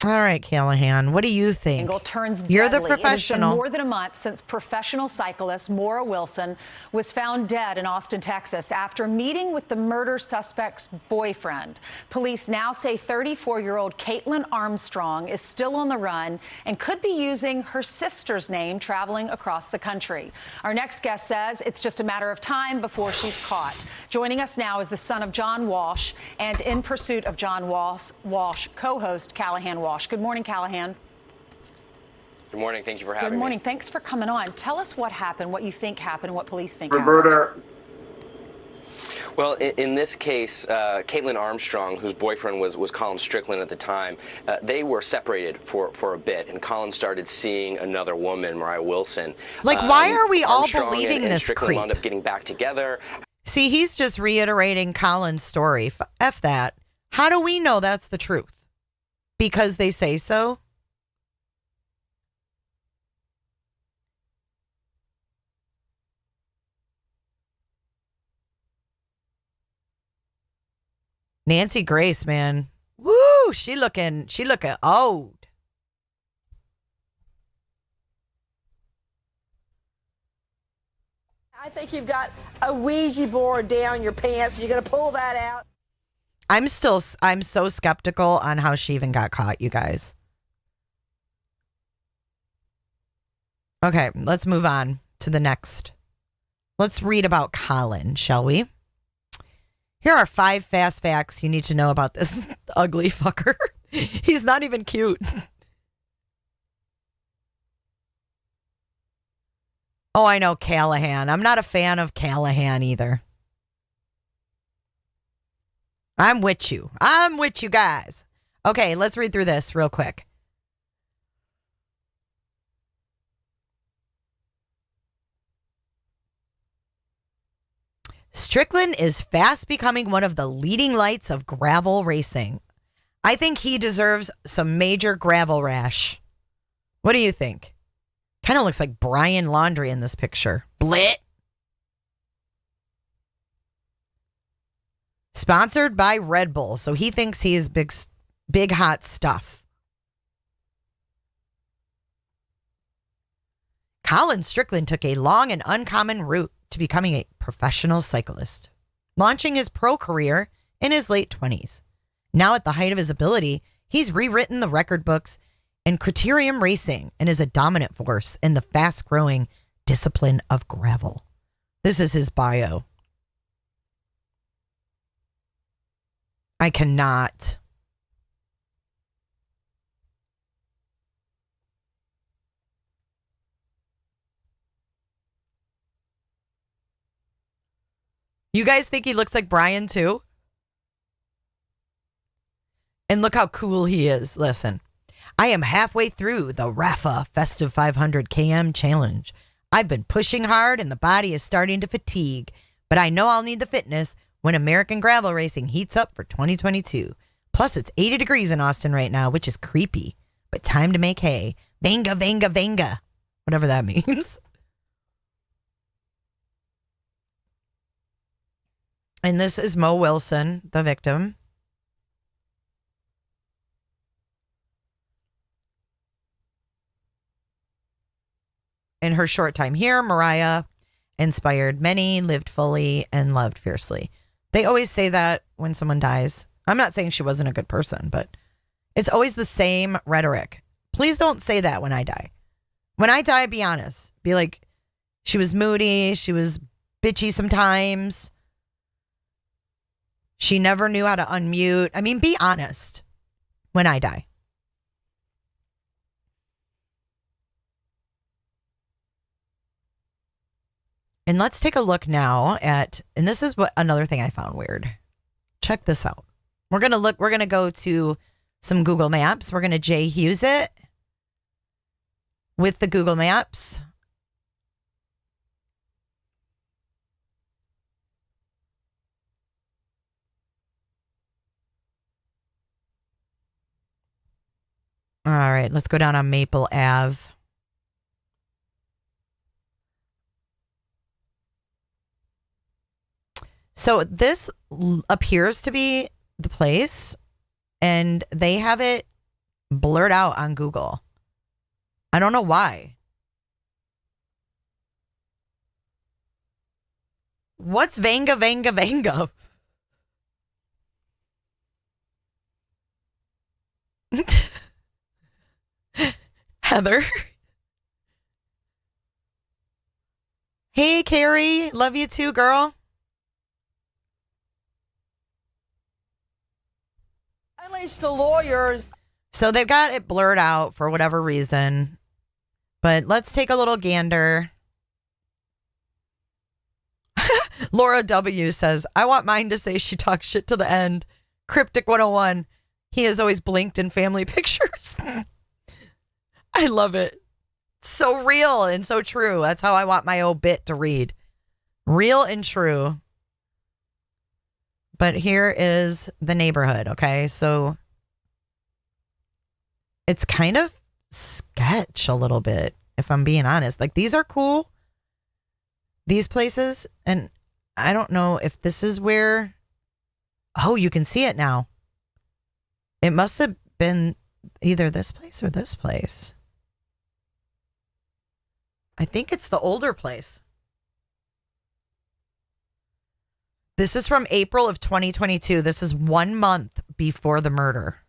All right, Callahan, what do you think? Angle turns You're the deadly. professional. It has been more than a month since professional cyclist Maura Wilson was found dead in Austin, Texas, after meeting with the murder suspect's boyfriend. Police now say 34-year-old Kaitlin Armstrong is still on the run and could be using her sister's name traveling across the country. Our next guest says it's just a matter of time before she's caught. Joining us now is the son of John Walsh and In Pursuit of John Walsh co-host Callahan Walsh. Good morning, Callahan. Good morning. Thank you for having me. Good morning. Thanks for coming on. Tell us what happened, what you think happened, what police think Roberta, happened. Well, in this case, Kaitlin Armstrong, whose boyfriend was Colin Strickland at the time, they were separated for a bit, and Colin started seeing another woman, Maura Wilson. Like, why are we all Armstrong believing and this Strickland creep? wound up getting back together. See, he's just reiterating Colin's story. F that. How do we know that's the truth? Because they say so? Nancy Grace, man. Woo, she looking old. I think you've got a Ouija board down your pants. You're going to pull that out. I'm so skeptical on how she even got caught, you guys. Okay, let's move on to the next. Let's read about Colin, shall we? Here are 5 fast facts you need to know about this ugly fucker. He's not even cute. Oh, I know Callahan. I'm not a fan of Callahan either. I'm with you. I'm with you guys. Okay, let's read through this real quick. Strickland is fast becoming one of the leading lights of gravel racing. I think he deserves some major gravel rash. What do you think? Kind of looks like Brian Laundrie in this picture. Blit. Sponsored by Red Bull. So he thinks he's big hot stuff. Colin Strickland took a long and uncommon route to becoming a professional cyclist, launching his pro career in his late 20s. Now at the height of his ability, he's rewritten the record books in criterium racing and is a dominant force in the fast-growing discipline of gravel. This is his bio. I cannot. You guys think he looks like Brian too? And look how cool he is. Listen, I am halfway through the Rafa Festive 500 km challenge. I've been pushing hard and the body is starting to fatigue, but I know I'll need the fitness when American gravel racing heats up for 2022. Plus, it's 80 degrees in Austin right now, which is creepy, but time to make hay. Venga, venga, venga. Whatever that means. And this is Mo Wilson, the victim. In her short time here, Mariah inspired many, lived fully, and loved fiercely. They always say that when someone dies. I'm not saying she wasn't a good person, but it's always the same rhetoric. Please don't say that when I die. When I die, be honest. Be like, she was moody, she was bitchy sometimes. She never knew how to unmute. I mean, be honest when I die. And let's take a look now at, and this is what another thing I found weird. Check this out. We're going to go to some Google Maps. We're going to Jay Hughes it with the Google Maps. All right, let's go down on Maple Ave. So this appears to be the place, and they have it blurred out on Google. I don't know why. What's Venga, Venga, Venga? Heather. Hey, Carrie. Love you too, girl. Unleash the lawyers. So they've got it blurred out for whatever reason. But let's take a little gander. Laura W. says, I want mine to say she talks shit to the end. Cryptic 101. He has always blinked in family pictures. I love it. So real and so true. That's how I want my obit to read. Real and true. But here is the neighborhood, okay? So it's kind of sketch a little bit, if I'm being honest. Like, these are cool, these places. And I don't know if this is where... Oh, you can see it now. It must have been either this place or this place. I think it's the older place. This is from April of 2022. This is 1 month before the murder.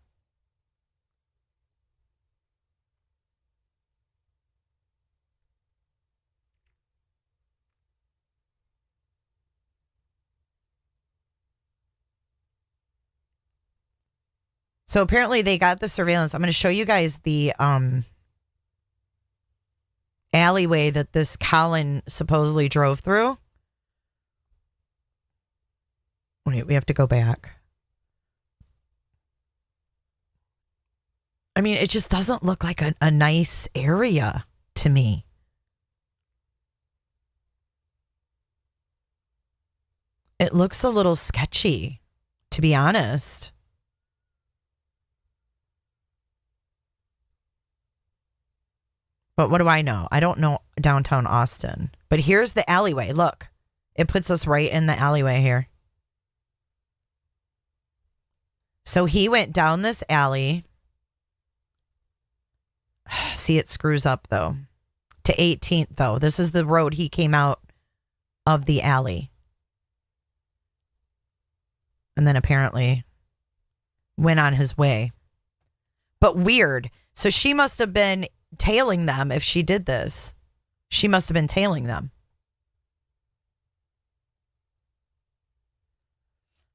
So apparently they got the surveillance. I'm going to show you guys the alleyway that this Colin supposedly drove through. Wait, we have to go back. I mean, it just doesn't look like a nice area to me. It looks a little sketchy, to be honest. But what do I know? I don't know downtown Austin. But here's the alleyway. Look, it puts us right in the alleyway here. So he went down this alley. See, it screws up, though. To 18th, though. This is the road he came out of the alley. And then apparently went on his way. But weird. So she must have been tailing them if she did this. She must have been tailing them.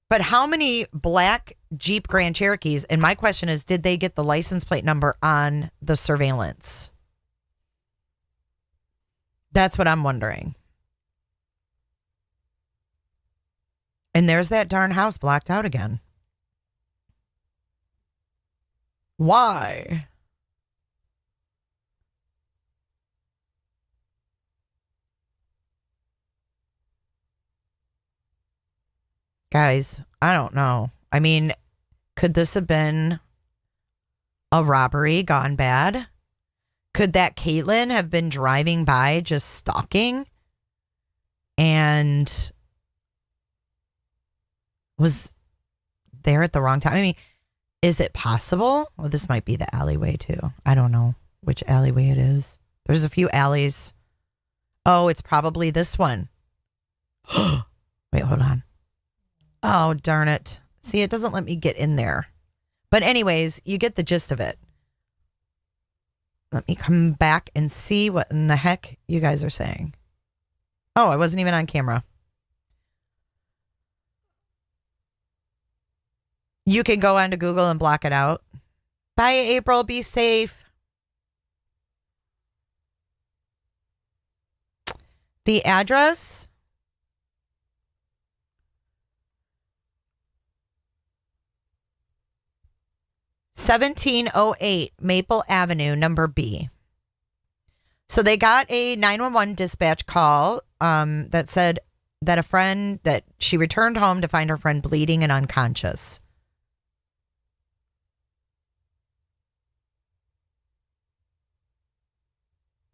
But how many black Jeep Grand Cherokees? And my question is, did they get the license plate number on the surveillance? That's what I'm wondering. And there's that darn house blacked out again. Why? Guys, I don't know. I mean, could this have been a robbery gone bad? Could that Kaitlin have been driving by just stalking and was there at the wrong time? I mean, is it possible? Well, this might be the alleyway too. I don't know which alleyway it is. There's a few alleys. Oh, it's probably this one. Wait, hold on. Oh, darn it. See, it doesn't let me get in there. But anyways, you get the gist of it. Let me come back and see what in the heck you guys are saying. Oh, I wasn't even on camera. You can go onto Google and block it out. Bye, April. Be safe. The address? (1708) Maple Avenue, number B. So they got a 911 dispatch call that said that she returned home to find her friend bleeding and unconscious.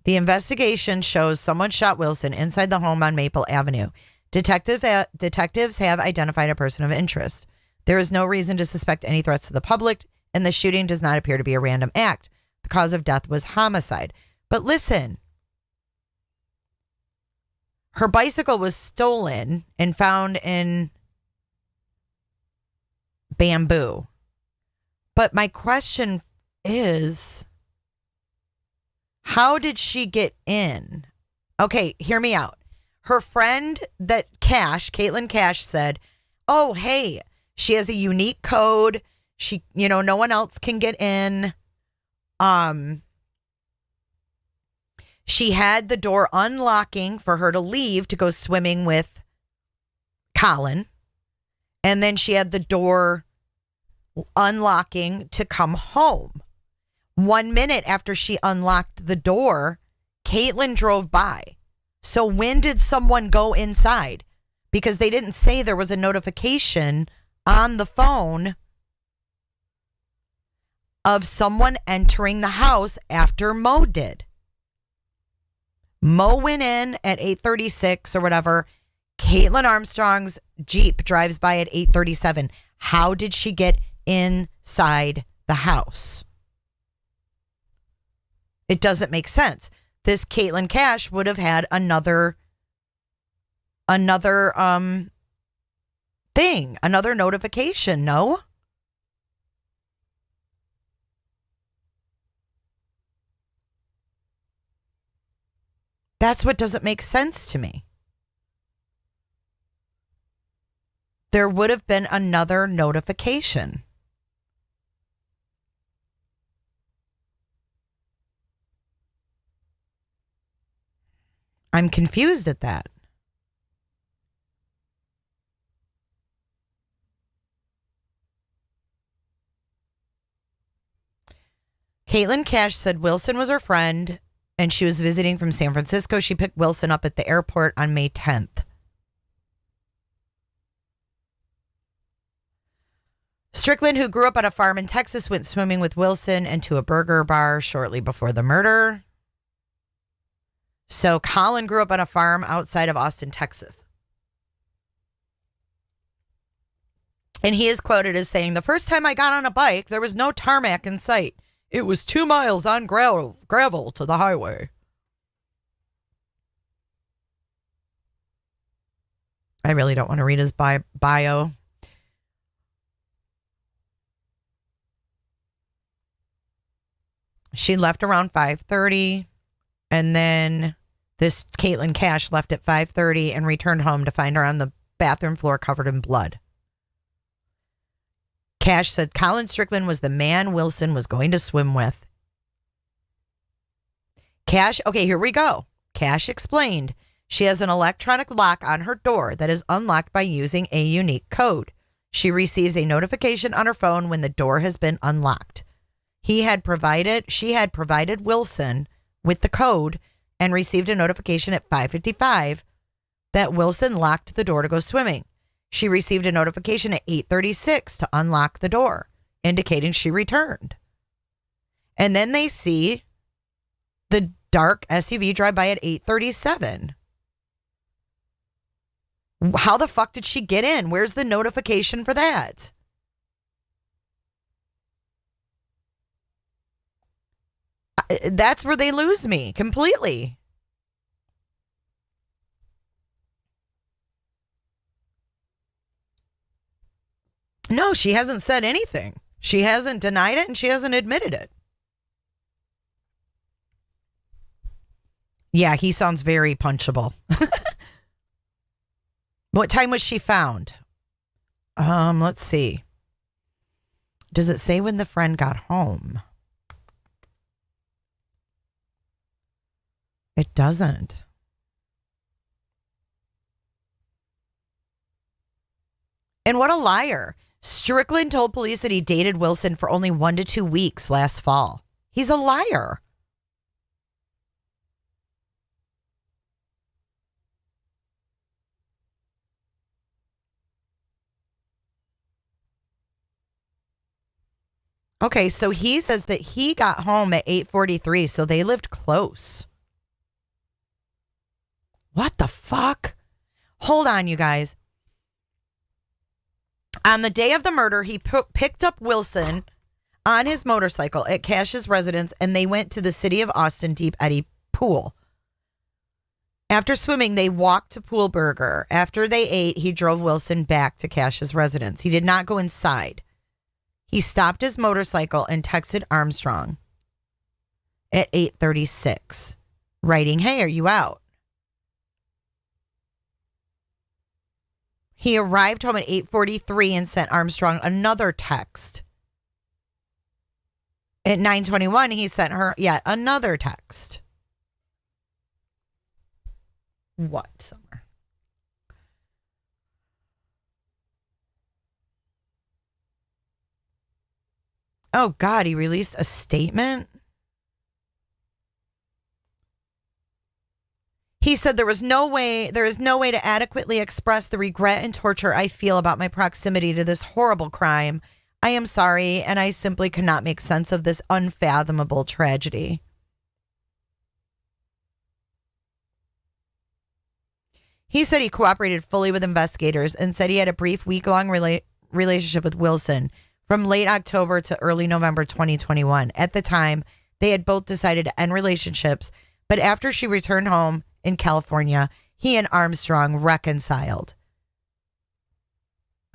The investigation shows someone shot Wilson inside the home on Maple Avenue. Detectives have identified a person of interest. There is no reason to suspect any threats to the public, and the shooting does not appear to be a random act. The cause of death was homicide. But listen, her bicycle was stolen and found in bamboo. But my question is, how did she get in? Okay, hear me out. Her friend Kaitlin Cash said, oh, hey, she has a unique code. She, no one else can get in. She had the door unlocking for her to leave to go swimming with Colin. And then she had the door unlocking to come home. 1 minute after she unlocked the door, Kaitlin drove by. So when did someone go inside? Because they didn't say there was a notification on the phone of someone entering the house after Mo did. Mo went in at 8:36 or whatever. Kaitlin Armstrong's Jeep drives by at 8:37. How did she get inside the house? It doesn't make sense. This Kaitlin Cash would have had another thing, another notification, no? That's what doesn't make sense to me. There would have been another notification. I'm confused at that. Kaitlin Cash said Wilson was her friend and she was visiting from San Francisco. She picked Wilson up at the airport on May 10th. Strickland, who grew up on a farm in Texas, went swimming with Wilson and to a burger bar shortly before the murder. So Colin grew up on a farm outside of Austin, Texas. And he is quoted as saying, "The first time I got on a bike, there was no tarmac in sight. It was 2 miles on gravel to the highway." I really don't want to read his bio. She left around 5:30, and then this Kaitlin Cash left at 5:30 and returned home to find her on the bathroom floor covered in blood. Cash said Colin Strickland was the man Wilson was going to swim with. Cash, okay, here we go. Cash explained she has an electronic lock on her door that is unlocked by using a unique code. She receives a notification on her phone when the door has been unlocked. She had provided Wilson with the code and received a notification at 5:55 that Wilson locked the door to go swimming. She received a notification at 8:36 to unlock the door, indicating she returned. And then they see the dark SUV drive by at 8:37. How the fuck did she get in? Where's the notification for that? That's where they lose me completely. No, she hasn't said anything. She hasn't denied it and she hasn't admitted it. Yeah, he sounds very punchable. What time was she found? Let's see. Does it say when the friend got home? It doesn't. And what a liar. Strickland told police that he dated Wilson for only 1 to 2 weeks last fall. He's a liar. Okay, so he says that he got home at 8:43, so they lived close. What the fuck? Hold on, you guys. On the day of the murder, he picked up Wilson on his motorcycle at Cash's residence, and they went to the City of Austin Deep Eddy pool. After swimming, they walked to Pool Burger. After they ate, he drove Wilson back to Cash's residence. He did not go inside. He stopped his motorcycle and texted Armstrong at 8:36, writing, "Hey, are you out?" He arrived home at 8:43 and sent Armstrong another text. At 9:21, he sent her yet another text. What, Summer? Oh, God, he released a statement? He said there is no way to adequately express the regret and torture I feel about my proximity to this horrible crime. I am sorry, and I simply cannot make sense of this unfathomable tragedy. He said he cooperated fully with investigators and said he had a brief week-long relationship with Wilson from late October to early November 2021. At the time, they had both decided to end relationships, but after she returned home in California, he and Armstrong reconciled.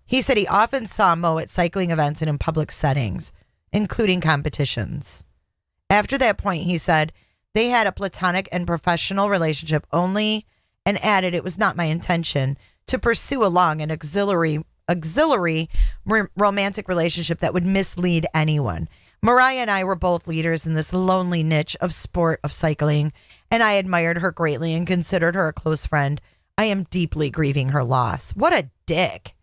He said he often saw Mo at cycling events and in public settings, including competitions. After that point, he said they had a platonic and professional relationship only, and added it was not my intention to pursue a long and auxiliary romantic relationship that would mislead anyone. Mariah and I were both leaders in this lonely niche of sport of cycling, and I admired her greatly and considered her a close friend. I am deeply grieving her loss. What a dick.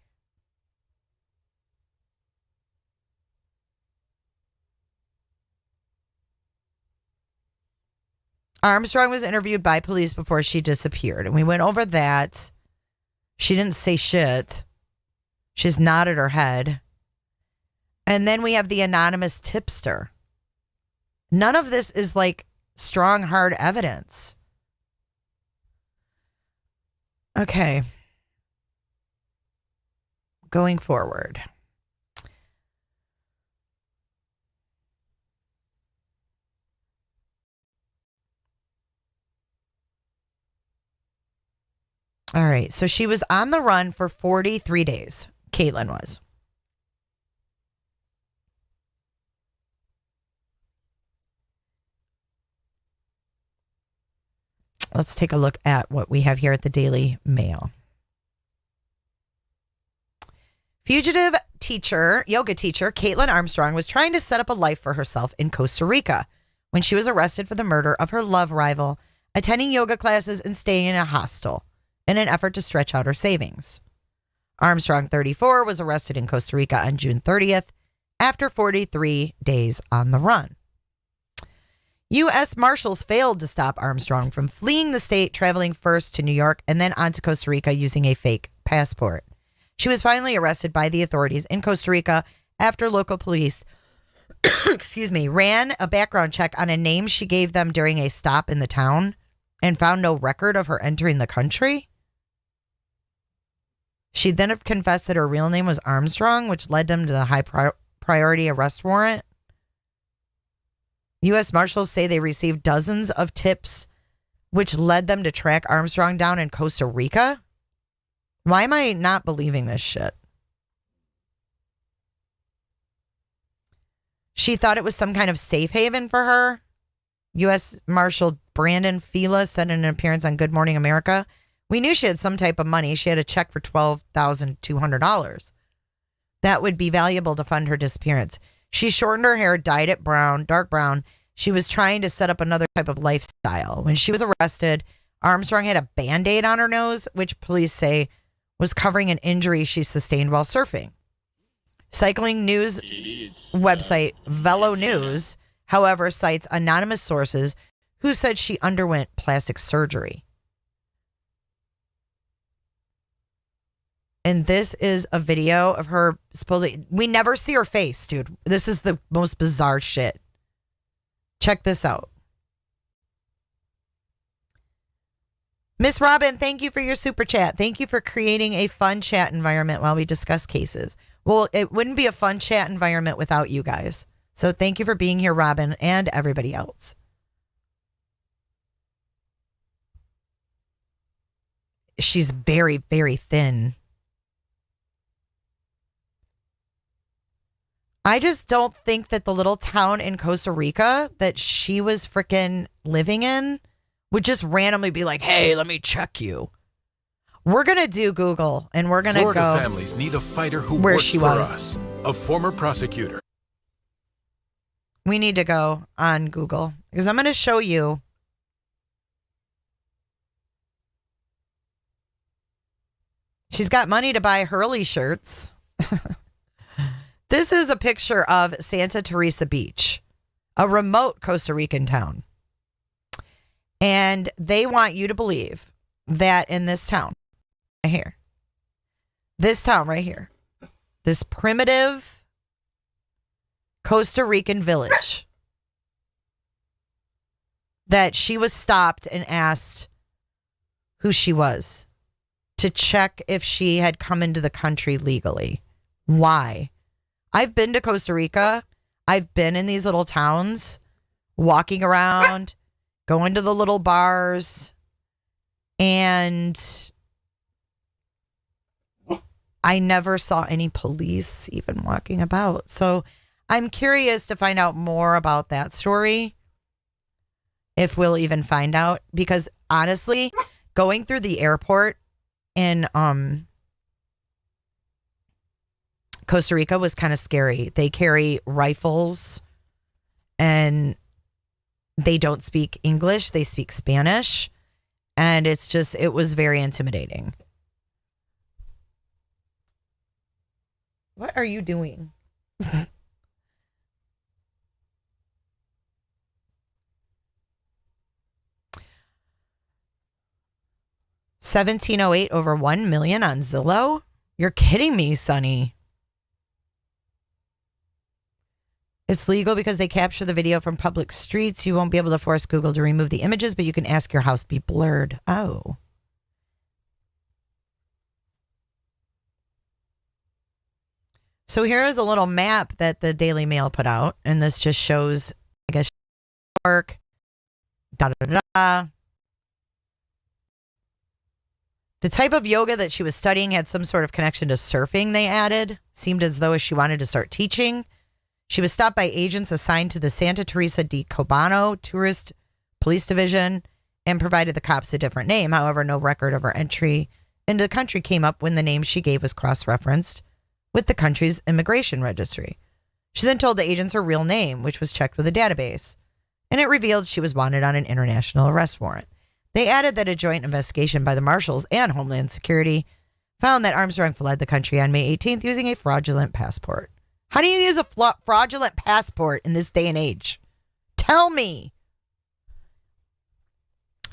Armstrong was interviewed by police before she disappeared, and we went over that. She didn't say shit. She's nodded her head. And then we have the anonymous tipster. None of this is like strong, hard evidence. Okay. Going forward. All right. So she was on the run for 43 days. Kaitlin was. Let's take a look at what we have here at the Daily Mail. Fugitive yoga teacher Kaitlin Armstrong was trying to set up a life for herself in Costa Rica when she was arrested for the murder of her love rival, attending yoga classes and staying in a hostel in an effort to stretch out her savings. Armstrong, 34, was arrested in Costa Rica on June 30th after 43 days on the run. U.S. Marshals failed to stop Armstrong from fleeing the state, traveling first to New York and then on to Costa Rica using a fake passport. She was finally arrested by the authorities in Costa Rica after local police ran a background check on a name she gave them during a stop in the town and found no record of her entering the country. She then confessed that her real name was Armstrong, which led them to the high priority arrest warrant. U.S. Marshals say they received dozens of tips, which led them to track Armstrong down in Costa Rica. Why am I not believing this shit? She thought it was some kind of safe haven for her. U.S. Marshal Brandon Fila said in an appearance on Good Morning America, "We knew she had some type of money. She had a check for $12,200. That would be valuable to fund her disappearance. She shortened her hair, dyed it brown, dark brown. She was trying to set up another type of lifestyle. When she was arrested, Armstrong had a Band-Aid on her nose, which police say was covering an injury she sustained while surfing. Cycling news website Velo News, however, cites anonymous sources who said she underwent plastic surgery." And this is a video of her supposedly. We never see her face, dude. This is the most bizarre shit. Check this out. Miss Robin, thank you for your super chat. Thank you for creating a fun chat environment while we discuss cases. Well, it wouldn't be a fun chat environment without you guys. So thank you for being here, Robin, and everybody else. She's very, very thin. I just don't think that the little town in Costa Rica that she was freaking living in would just randomly be like, "Hey, let me check you." We're going to do Google and we're going to go. Florida families need a fighter who where works she for was. us, a former prosecutor. We need to go on Google because I'm going to show you. She's got money to buy Hurley shirts. This is a picture of Santa Teresa Beach, a remote Costa Rican town. And they want you to believe that in this town right here, this town right here, this primitive Costa Rican village, that she was stopped and asked who she was to check if she had come into the country legally. Why? I've been to Costa Rica. I've been in these little towns, walking around, going to the little bars, and I never saw any police even walking about. So I'm curious to find out more about that story, if we'll even find out, because honestly, going through the airport in Costa Rica was kind of scary. They carry rifles and they don't speak English. They speak Spanish. And it was very intimidating. What are you doing? 1708 over 1 million on Zillow? You're kidding me, Sonny. It's legal because they capture the video from public streets. You won't be able to force Google to remove the images, but you can ask your house be blurred. Oh. So here is a little map that the Daily Mail put out, and this just shows, I guess, work, da-da-da-da. The type of yoga that she was studying had some sort of connection to surfing, they added. Seemed as though she wanted to start teaching. She was stopped by agents assigned to the Santa Teresa de Cobano Tourist Police Division and provided the cops a different name. However, no record of her entry into the country came up when the name she gave was cross-referenced with the country's immigration registry. She then told the agents her real name, which was checked with a database, and it revealed she was wanted on an international arrest warrant. They added that a joint investigation by the Marshals and Homeland Security found that Armstrong fled the country on May 18th using a fraudulent passport. How do you use a fraudulent passport in this day and age? Tell me.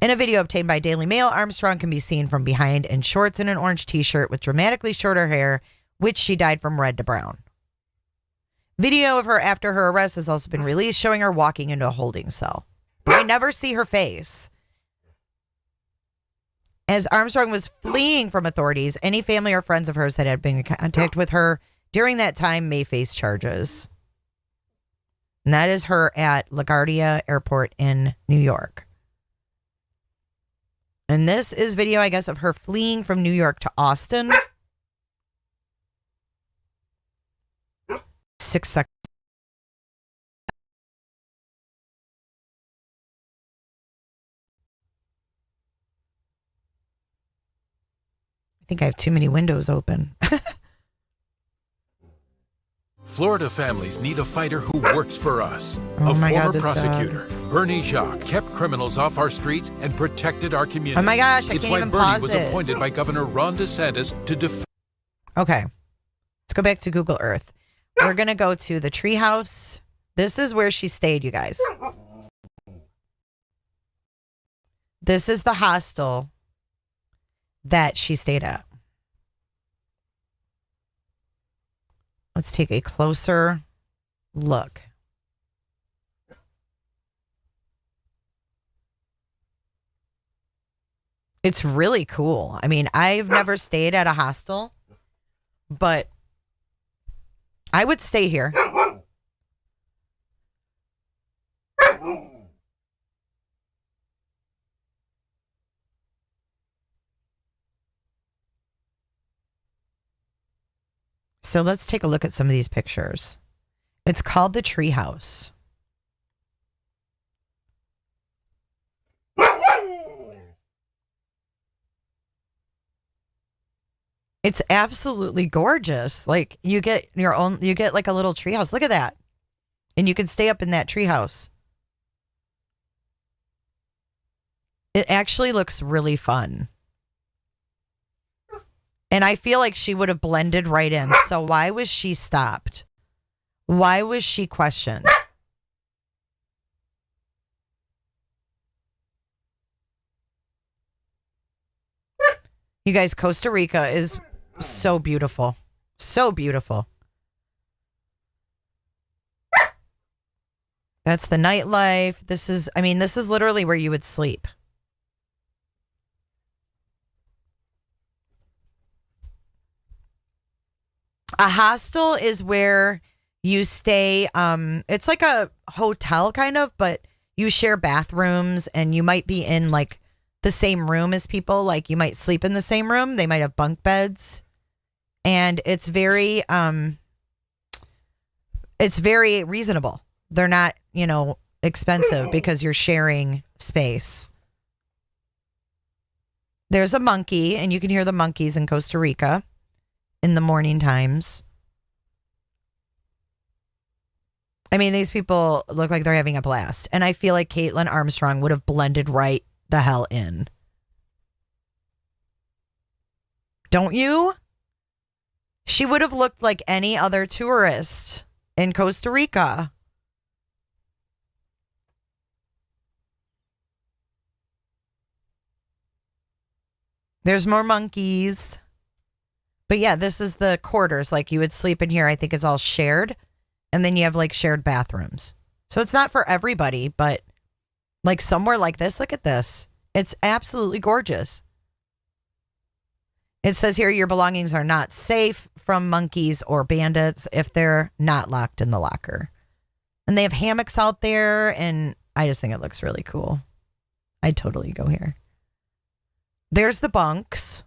In a video obtained by Daily Mail, Armstrong can be seen from behind in shorts and an orange t-shirt with dramatically shorter hair, which she dyed from red to brown. Video of her after her arrest has also been released, showing her walking into a holding cell. I never see her face. As Armstrong was fleeing from authorities, any family or friends of hers that had been in contact with her during that time may face charges. And that is her at LaGuardia Airport in New York. And this is video, I guess, of her fleeing from New York to Austin. 6 seconds. I think I have too many windows open. Florida families need a fighter who works for us. Oh A my God, former this prosecutor, Bernie Jacques, kept criminals off our streets and protected our community. Oh my gosh, I It's can't why even Bernie pause was it. appointed by Governor Ron DeSantis to defend. Okay. Let's go back to Google Earth. We're going to go to the treehouse. This is where she stayed, you guys. This is the hostel that she stayed at. Let's take a closer look. It's really cool. I mean, I've never stayed at a hostel, but I would stay here. So let's take a look at some of these pictures. It's called the Treehouse. It's absolutely gorgeous. Like you get your own, you get like a little treehouse. Look at that. And you can stay up in that treehouse. It actually looks really fun. And I feel like she would have blended right in. So why was she stopped? Why was she questioned? You guys, Costa Rica is so beautiful. So beautiful. That's the nightlife. This is literally where you would sleep. A hostel is where you stay. It's like a hotel kind of, but you share bathrooms and you might be in like the same room as people. Like you might sleep in the same room. They might have bunk beds. And it's very reasonable. They're not, expensive because you're sharing space. There's a monkey, and you can hear the monkeys in Costa Rica in the morning times. I mean, these people look like they're having a blast. And I feel like Kaitlin Armstrong would have blended right the hell in. Don't you? She would have looked like any other tourist in Costa Rica. There's more monkeys. But yeah, this is the quarters. Like you would sleep in here. I think it's all shared. And then you have like shared bathrooms. So it's not for everybody, but like somewhere like this, look at this. It's absolutely gorgeous. It says here your belongings are not safe from monkeys or bandits if they're not locked in the locker. And they have hammocks out there, and I just think it looks really cool. I'd totally go here. There's the bunks.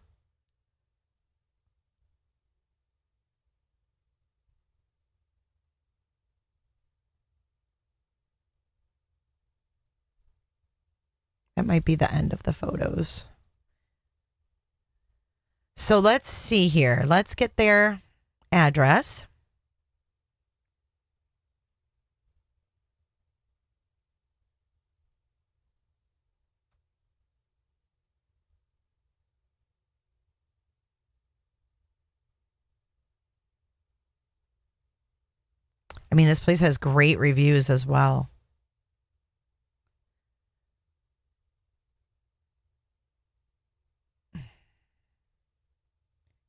That might be the end of the photos. So let's see here. Let's get their address. I mean, this place has great reviews as well.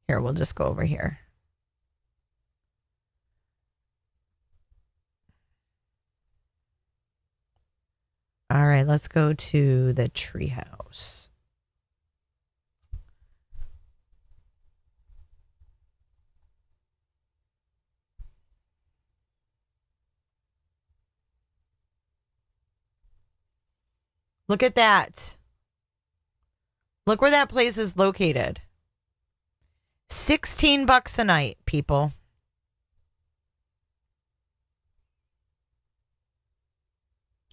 Here, we'll just go over here. All right, let's go to the treehouse. Look at that. Look where that place is located. $16 a night, people.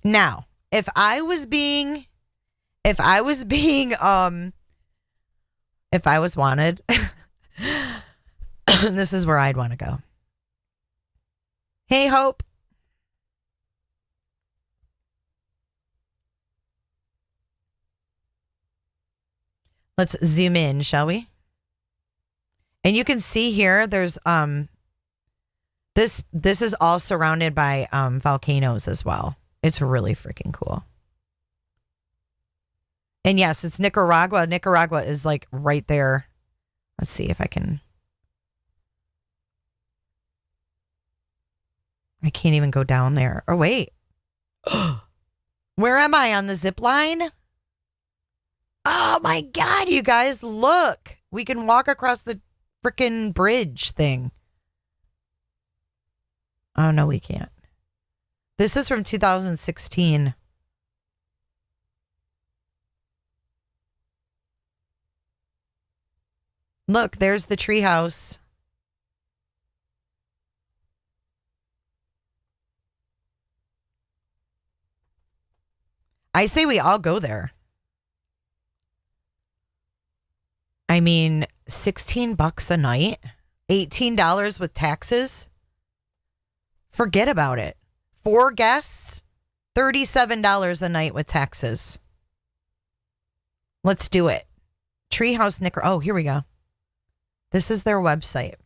Now, if I was wanted, this is where I'd want to go. Hey, Hope. Let's zoom in, shall we? And you can see here, there's this is all surrounded by volcanoes as well. It's really freaking cool. And yes, it's Nicaragua. Nicaragua is like right there. Let's see if I can. I can't even go down there. Oh, wait. Where am I on the zip line? Oh my God, you guys, look. We can walk across the freaking bridge thing. Oh, no, we can't. This is from 2016. Look, there's the treehouse. I say we all go there. I mean, $16 a night, $18 with taxes. Forget about it. 4 guests, $37 a night with taxes. Let's do it. Treehouse Nicaragua. Oh, here we go. This is their website.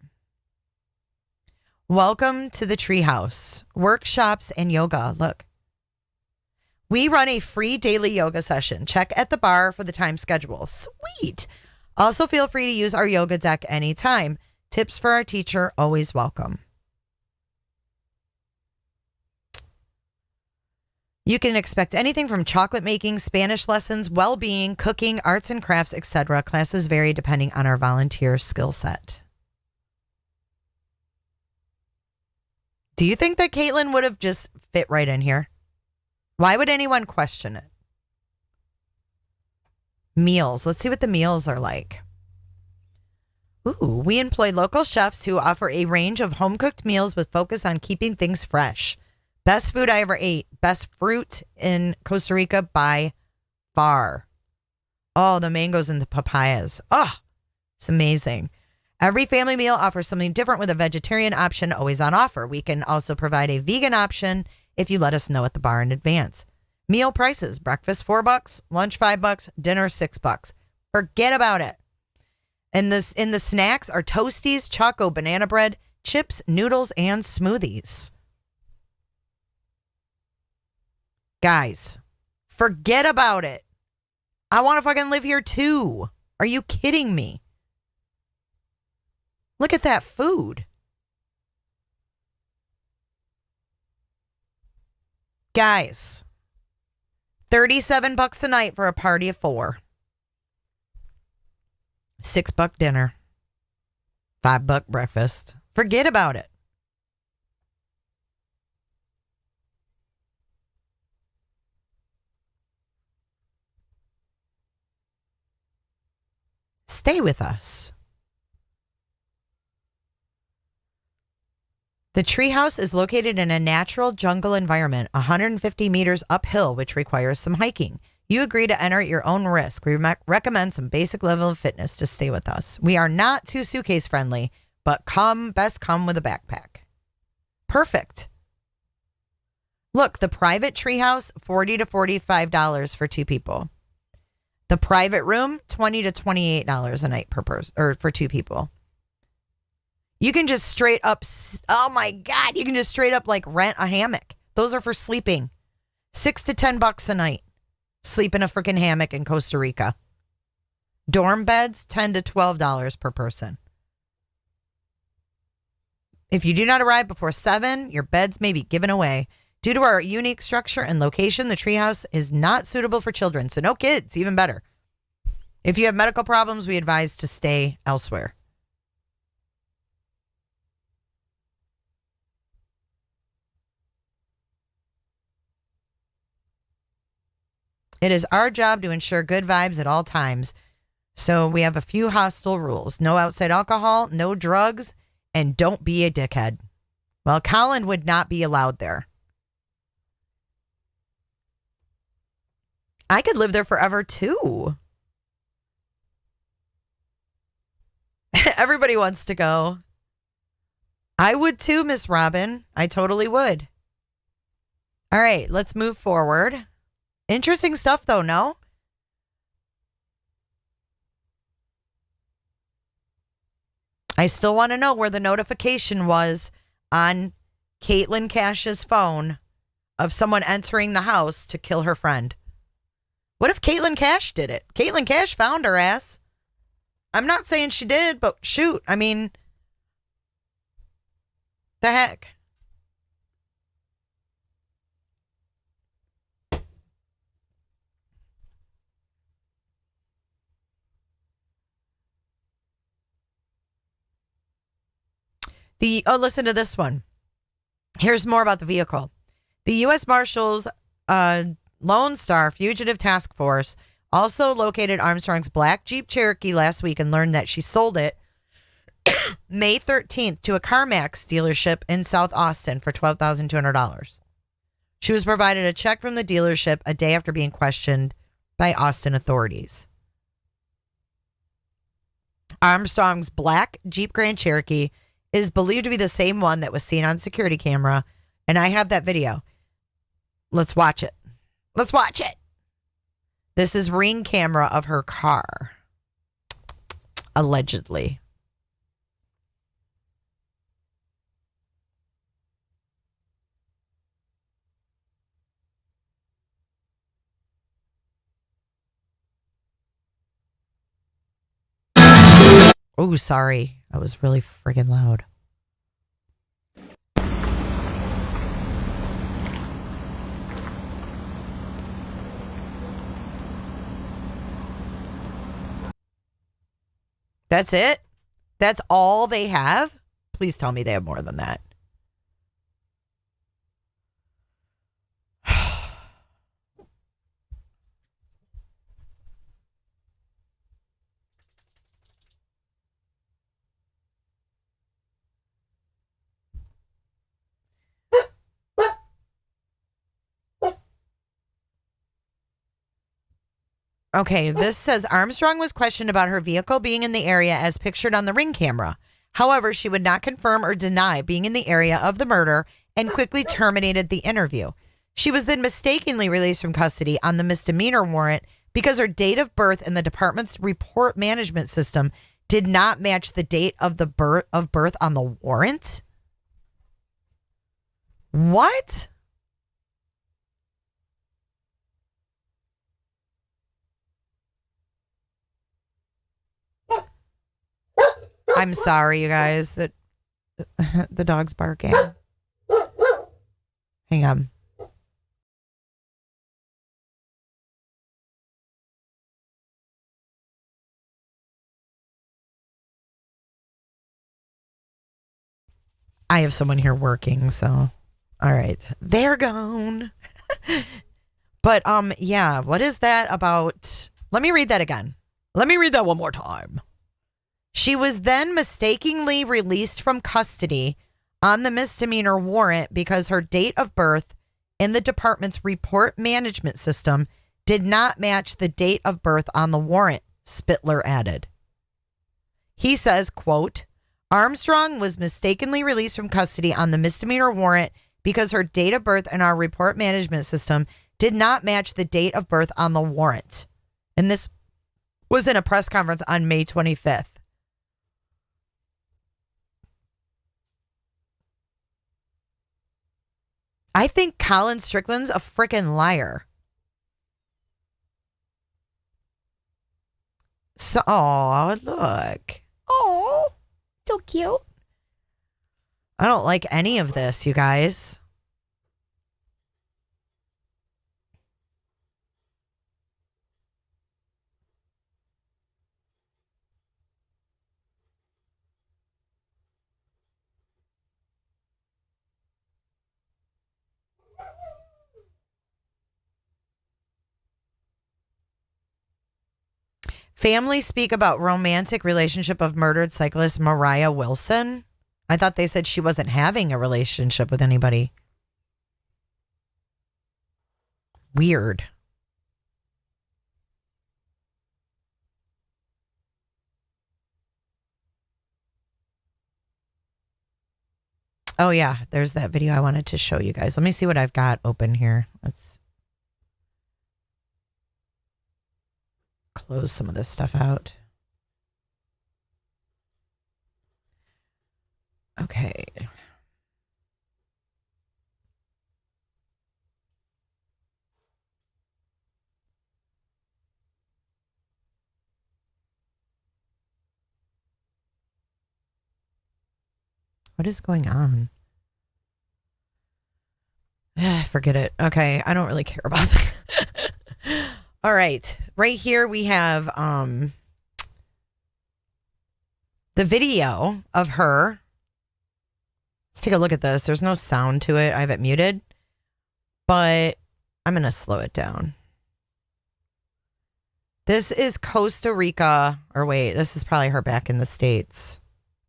Welcome to the Treehouse. Workshops and yoga. Look. We run a free daily yoga session. Check at the bar for the time schedule. Sweet. Also, feel free to use our yoga deck anytime. Tips for our teacher, always welcome. You can expect anything from chocolate making, Spanish lessons, well-being, cooking, arts and crafts, etc. Classes vary depending on our volunteer skill set. Do you think that Kaitlin would have just fit right in here? Why would anyone question it? Meals. Let's see what the meals are like. Ooh, we employ local chefs who offer a range of home-cooked meals with focus on keeping things fresh. Best food I ever ate. Best fruit in Costa Rica by far. Oh, the mangoes and the papayas. Oh, it's amazing. Every family meal offers something different with a vegetarian option always on offer. We can also provide a vegan option if you let us know at the bar in advance. Meal prices, breakfast $4, lunch $5, dinner $6. Forget about it. And this in the snacks are Toasties, Choco, banana bread, chips, noodles, and smoothies. Guys, forget about it. I want to fucking live here too. Are you kidding me? Look at that food. Guys, $37 a night for a party of 4. $6 dinner. $5 breakfast. Forget about it. Stay with us. The treehouse is located in a natural jungle environment, 150 meters uphill, which requires some hiking. You agree to enter at your own risk. We recommend some basic level of fitness to stay with us. We are not too suitcase friendly, but best come with a backpack. Perfect. Look, the private treehouse, $40 to $45 for 2 people. The private room, $20 to $28 a night per person, or for 2 people. You can just straight up, oh my God, you can just straight up like rent a hammock. Those are for sleeping. $6 to $10 a night. Sleep in a freaking hammock in Costa Rica. Dorm beds, $10 to $12 per person. If you do not arrive before 7, your beds may be given away. Due to our unique structure and location, the treehouse is not suitable for children, so no kids, even better. If you have medical problems, we advise to stay elsewhere. It is our job to ensure good vibes at all times. So we have a few hostile rules. No outside alcohol, no drugs, and don't be a dickhead. Well, Colin would not be allowed there. I could live there forever too. Everybody wants to go. I would too, Miss Robin. I totally would. All right, let's move forward. Interesting stuff, though, no? I still want to know where the notification was on Kaitlin Cash's phone of someone entering the house to kill her friend. What if Kaitlin Cash did it? Kaitlin Cash found her ass. I'm not saying she did, but shoot, I mean, the heck? Listen to this one. Here's more about the vehicle. The U.S. Marshals Lone Star Fugitive Task Force also located Armstrong's black Jeep Cherokee last week and learned that she sold it May 13th to a CarMax dealership in South Austin for $12,200. She was provided a check from the dealership a day after being questioned by Austin authorities. Armstrong's black Jeep Grand Cherokee is believed to be the same one that was seen on security camera, and I have that video. Let's watch it. Let's watch it. This is ring camera of her car. Allegedly. Oh, sorry. I was really friggin' loud. That's it? That's all they have? Please tell me they have more than that. Okay, this says Armstrong was questioned about her vehicle being in the area as pictured on the ring camera. However, she would not confirm or deny being in the area of the murder and quickly terminated the interview. She was then mistakenly released from custody on the misdemeanor warrant because her date of birth in the department's report management system did not match the date of the birth on the warrant. What? I'm sorry, you guys, that the dog's barking. Hang on. I have someone here working, so all right. They're gone. But yeah, what is that about? Let me read that again. Let me read that one more time. She was then mistakenly released from custody on the misdemeanor warrant because her date of birth in the department's report management system did not match the date of birth on the warrant, Spittler added. He says, quote, Armstrong was mistakenly released from custody on the misdemeanor warrant because her date of birth in our report management system did not match the date of birth on the warrant. And this was in a press conference on May 25th. I think Colin Strickland's a freaking liar. So, oh, look. Oh, so cute. I don't like any of this, you guys. Families speak about romantic relationship of murdered cyclist Mariah Wilson. I thought they said she wasn't having a relationship with anybody. Weird. Oh yeah, there's that video I wanted to show you guys. Let me see what I've got open here. Let's close some of this stuff out. Okay. What is going on? Forget it. Okay, I don't really care about that. All right. Right here we have the video of her. Let's take a look at this. There's no sound to it. I have it muted, but I'm going to slow it down. This is Costa Rica, or wait, this is probably her back in the States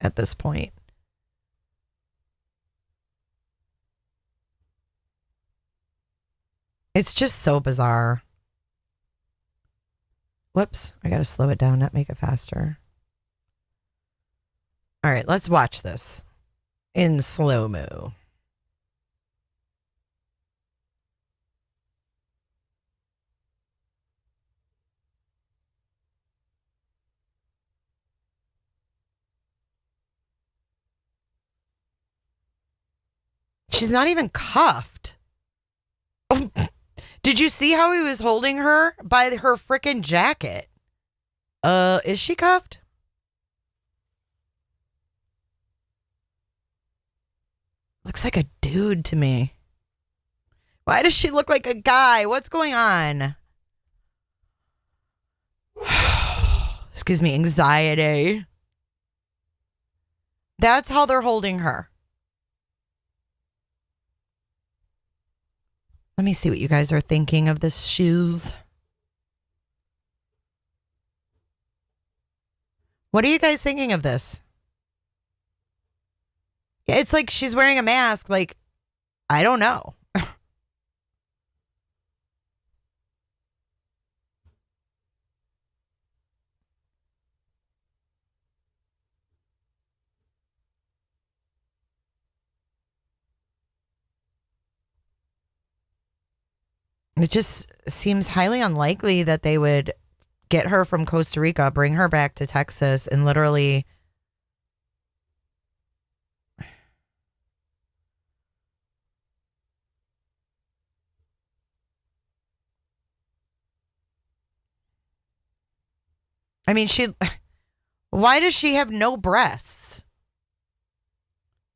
at this point. It's just so bizarre. Whoops, I got to slow it down, not make it faster. All right, let's watch this in slow-mo. She's not even cuffed. Oh, did you see how he was holding her by her freaking jacket? Is she cuffed? Looks like a dude to me. Why does she look like a guy? What's going on? This gives me anxiety. That's how they're holding her. Let me see what you guys are thinking of this shoes. What are you guys thinking of this? It's like she's wearing a mask. Like, I don't know. It just seems highly unlikely that they would get her from Costa Rica, bring her back to Texas, and literally... I mean, why does she have no breasts?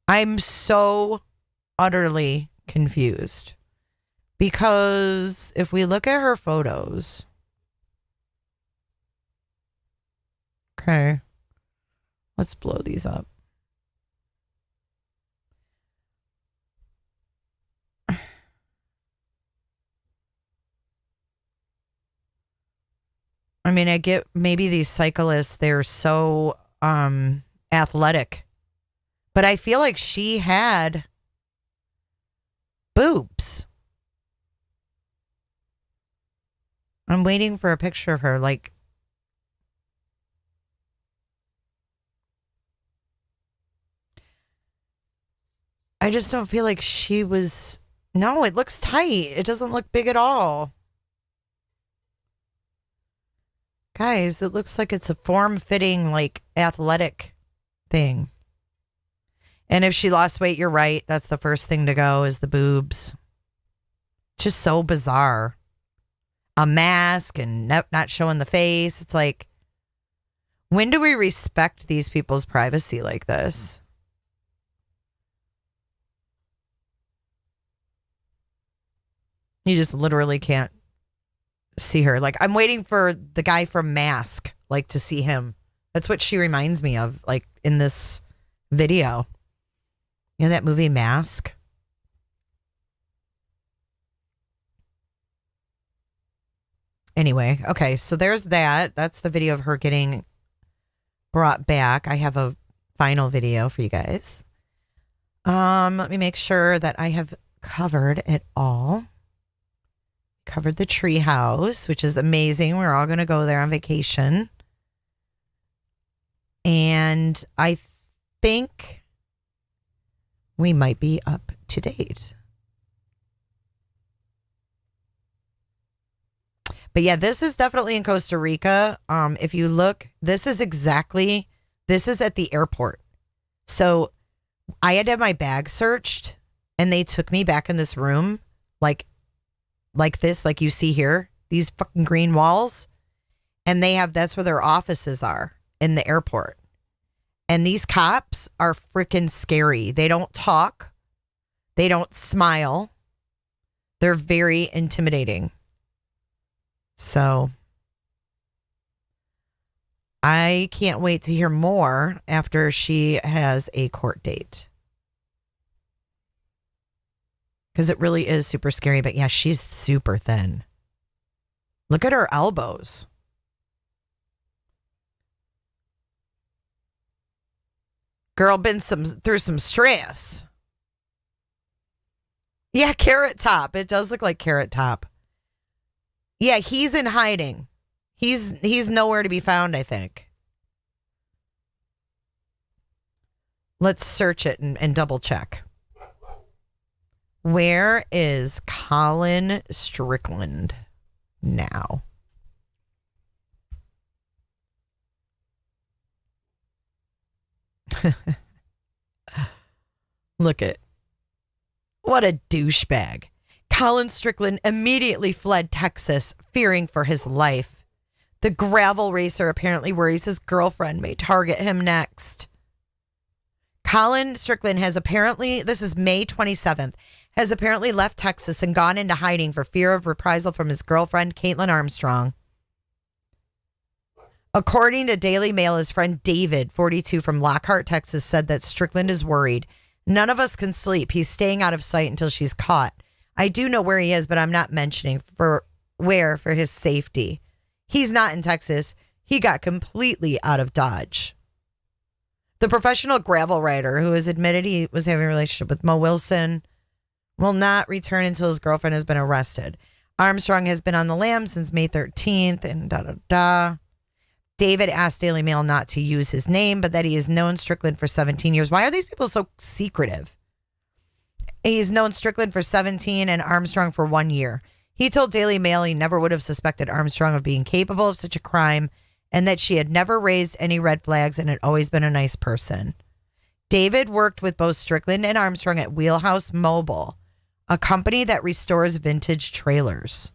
I'm so utterly confused. Because if we look at her photos. Okay. Let's blow these up. I mean, I get maybe these cyclists, they're so athletic. But I feel like she had boobs. I'm waiting for a picture of her. Like, I just don't feel like she was. No, it looks tight. It doesn't look big at all. Guys, it looks like it's a form-fitting, like, athletic thing. And if she lost weight, you're right. That's the first thing to go is the boobs. Just so bizarre. A mask and not showing the face. It's like, when do we respect these people's privacy like this? You just literally can't see her. Like, I'm waiting for the guy from Mask, like, to see him. That's what she reminds me of, like, in this video. You know that movie Mask? Anyway, okay, so there's that. That's the video of her getting brought back. I have a final video for you guys. Let me make sure that I have covered it all. Covered the tree house, which is amazing. We're all going to go there on vacation. And I think we might be up to date. But yeah, this is definitely in Costa Rica. If you look, this is at the airport. So I had to have my bag searched and they took me back in this room like this, like you see here, these fucking green walls. And that's where their offices are in the airport. And these cops are freaking scary. They don't talk. They don't smile. They're very intimidating. So I can't wait to hear more after she has a court date. Because it really is super scary. But yeah, she's super thin. Look at her elbows. Girl been through some stress. Yeah, Carrot Top. It does look like Carrot Top. Yeah, he's in hiding. He's nowhere to be found, I think. Let's search it and double check. Where is Colin Strickland now? Look at what a douchebag. Colin Strickland immediately fled Texas, fearing for his life. The gravel racer apparently worries his girlfriend may target him next. Colin Strickland has apparently, this is May 27th, has apparently left Texas and gone into hiding for fear of reprisal from his girlfriend, Kaitlin Armstrong. According to Daily Mail, his friend David, 42, from Lockhart, Texas, said that Strickland is worried. None of us can sleep. He's staying out of sight until she's caught. I do know where he is, but I'm not mentioning for his safety. He's not in Texas. He got completely out of Dodge. The professional gravel rider who has admitted he was having a relationship with Mo Wilson will not return until his girlfriend has been arrested. Armstrong has been on the lam since May 13th and David asked Daily Mail not to use his name, but that he has known Strickland for 17 years. Why are these people so secretive? He's known Strickland for 17 and Armstrong for 1 year. He told Daily Mail he never would have suspected Armstrong of being capable of such a crime and that she had never raised any red flags and had always been a nice person. David worked with both Strickland and Armstrong at Wheelhouse Mobile, a company that restores vintage trailers.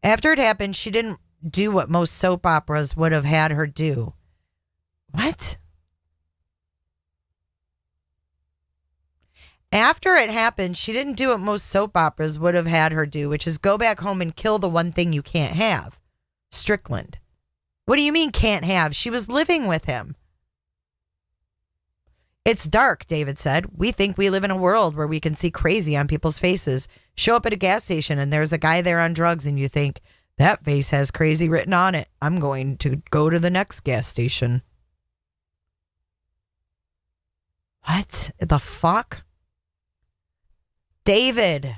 After it happened, she didn't do what most soap operas would have had her do. What? After it happened, she didn't do what most soap operas would have had her do, which is go back home and kill the one thing you can't have. Strickland. What do you mean can't have? She was living with him. It's dark, David said. We think we live in a world where we can see crazy on people's faces. Show up at a gas station and there's a guy there on drugs and you think, That face has crazy written on it. I'm going to go to the next gas station. What the fuck? David.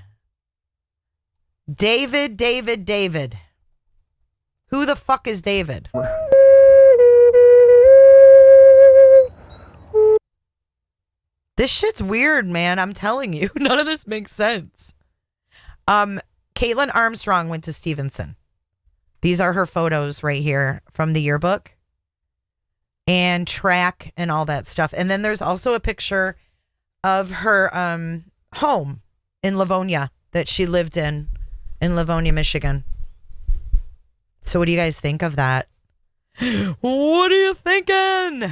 Who the fuck is David? This shit's weird, man. I'm telling you. None of this makes sense. Kaitlin Armstrong went to Stevenson. These are her photos right here from the yearbook. And track and all that stuff. And then there's also a picture of her home in Livonia that she lived in Livonia, Michigan. So what do you guys think of that? What are you thinking?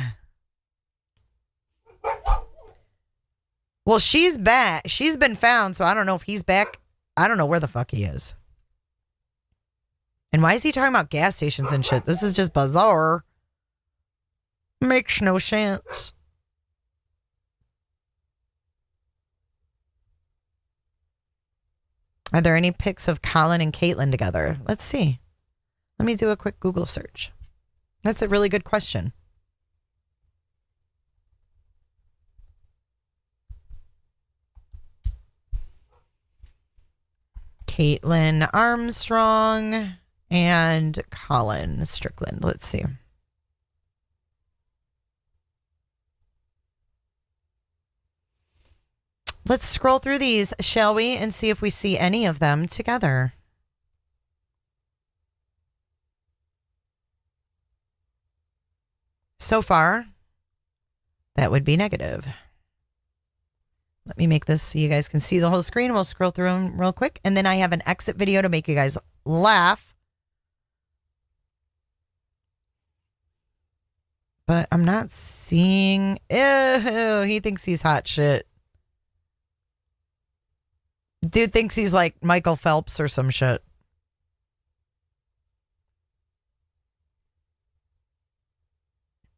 Well, she's back. She's been found, so I don't know if he's back. I don't know where the fuck he is. And why is he talking about gas stations and shit? This is just bizarre. Makes no sense. Are there any pics of Colin and Kaitlin together? Let's see. Let me do a quick Google search. That's a really good question. Kaitlin Armstrong and Colin Strickland. Let's see. Let's scroll through these, shall we, and see if we see any of them together. So far, that would be negative. Let me make this so you guys can see the whole screen. We'll scroll through them real quick. And then I have an exit video to make you guys laugh. But I'm not seeing... Ew, he thinks he's hot shit. Dude thinks he's like Michael Phelps or some shit.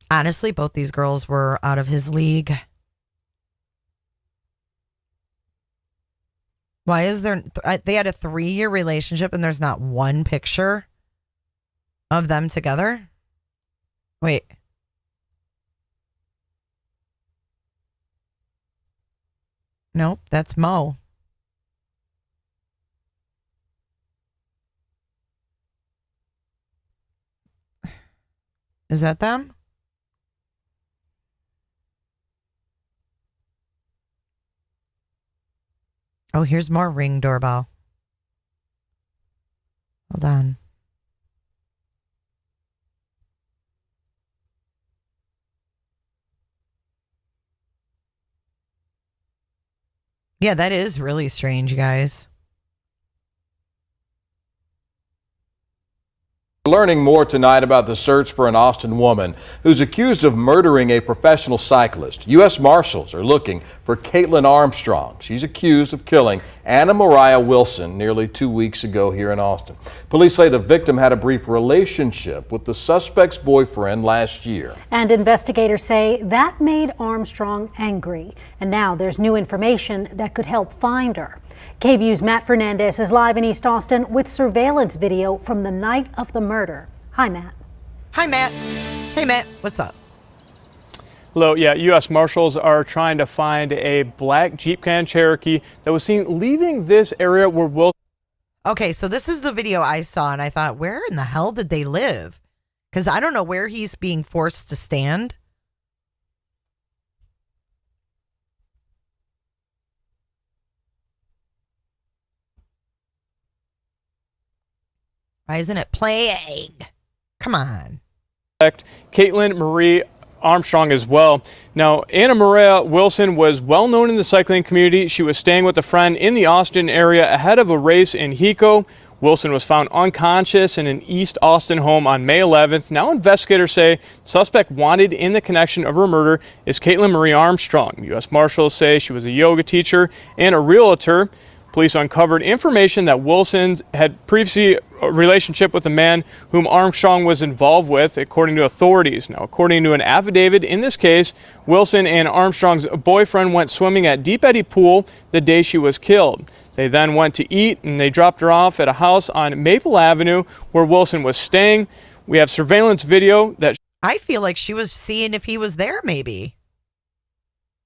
Honestly, both these girls were out of his league. Why is there... They had a 3-year relationship and there's not one picture of them together? Wait. Nope, that's Mo. Is that them? Oh, here's more Ring doorbell. Hold on. Yeah, that is really strange, you guys. Learning more tonight about the search for an Austin woman who's accused of murdering a professional cyclist. U.S. Marshals are looking for Kaitlin Armstrong. She's accused of killing Anna Mariah Wilson nearly 2 weeks ago here in Austin. Police say the victim had a brief relationship with the suspect's boyfriend last year. And investigators say that made Armstrong angry. And now there's new information that could help find her. KVU's Matt Fernandez is live in East Austin with surveillance video from the night of the murder. Hi, Matt. Hi, Matt. Hey, Matt. What's up? Hello. Yeah, U.S. Marshals are trying to find a black Jeep Grand Cherokee that was seen leaving this area where Wilson... Okay, so this is the video I saw, and I thought, where in the hell did they live? Because I don't know where he's being forced to stand. Why isn't it playing? Come on. Kaitlin Marie Armstrong as well. Now, Anna Mariah Wilson was well known in the cycling community. She was staying with a friend in the Austin area ahead of a race in Hico. Wilson was found unconscious in an East Austin home on May 11th. Now investigators say the suspect wanted in the connection of her murder is Kaitlin Marie Armstrong. U.S. Marshals say she was a yoga teacher and a realtor. Police uncovered information that Wilson had previously a relationship with a man whom Armstrong was involved with, according to authorities. Now, according to an affidavit in this case, Wilson and Armstrong's boyfriend went swimming at Deep Eddy Pool the day she was killed. They then went to eat, and they dropped her off at a house on Maple Avenue where Wilson was staying. We have surveillance video that I feel like she was seeing if he was there, maybe.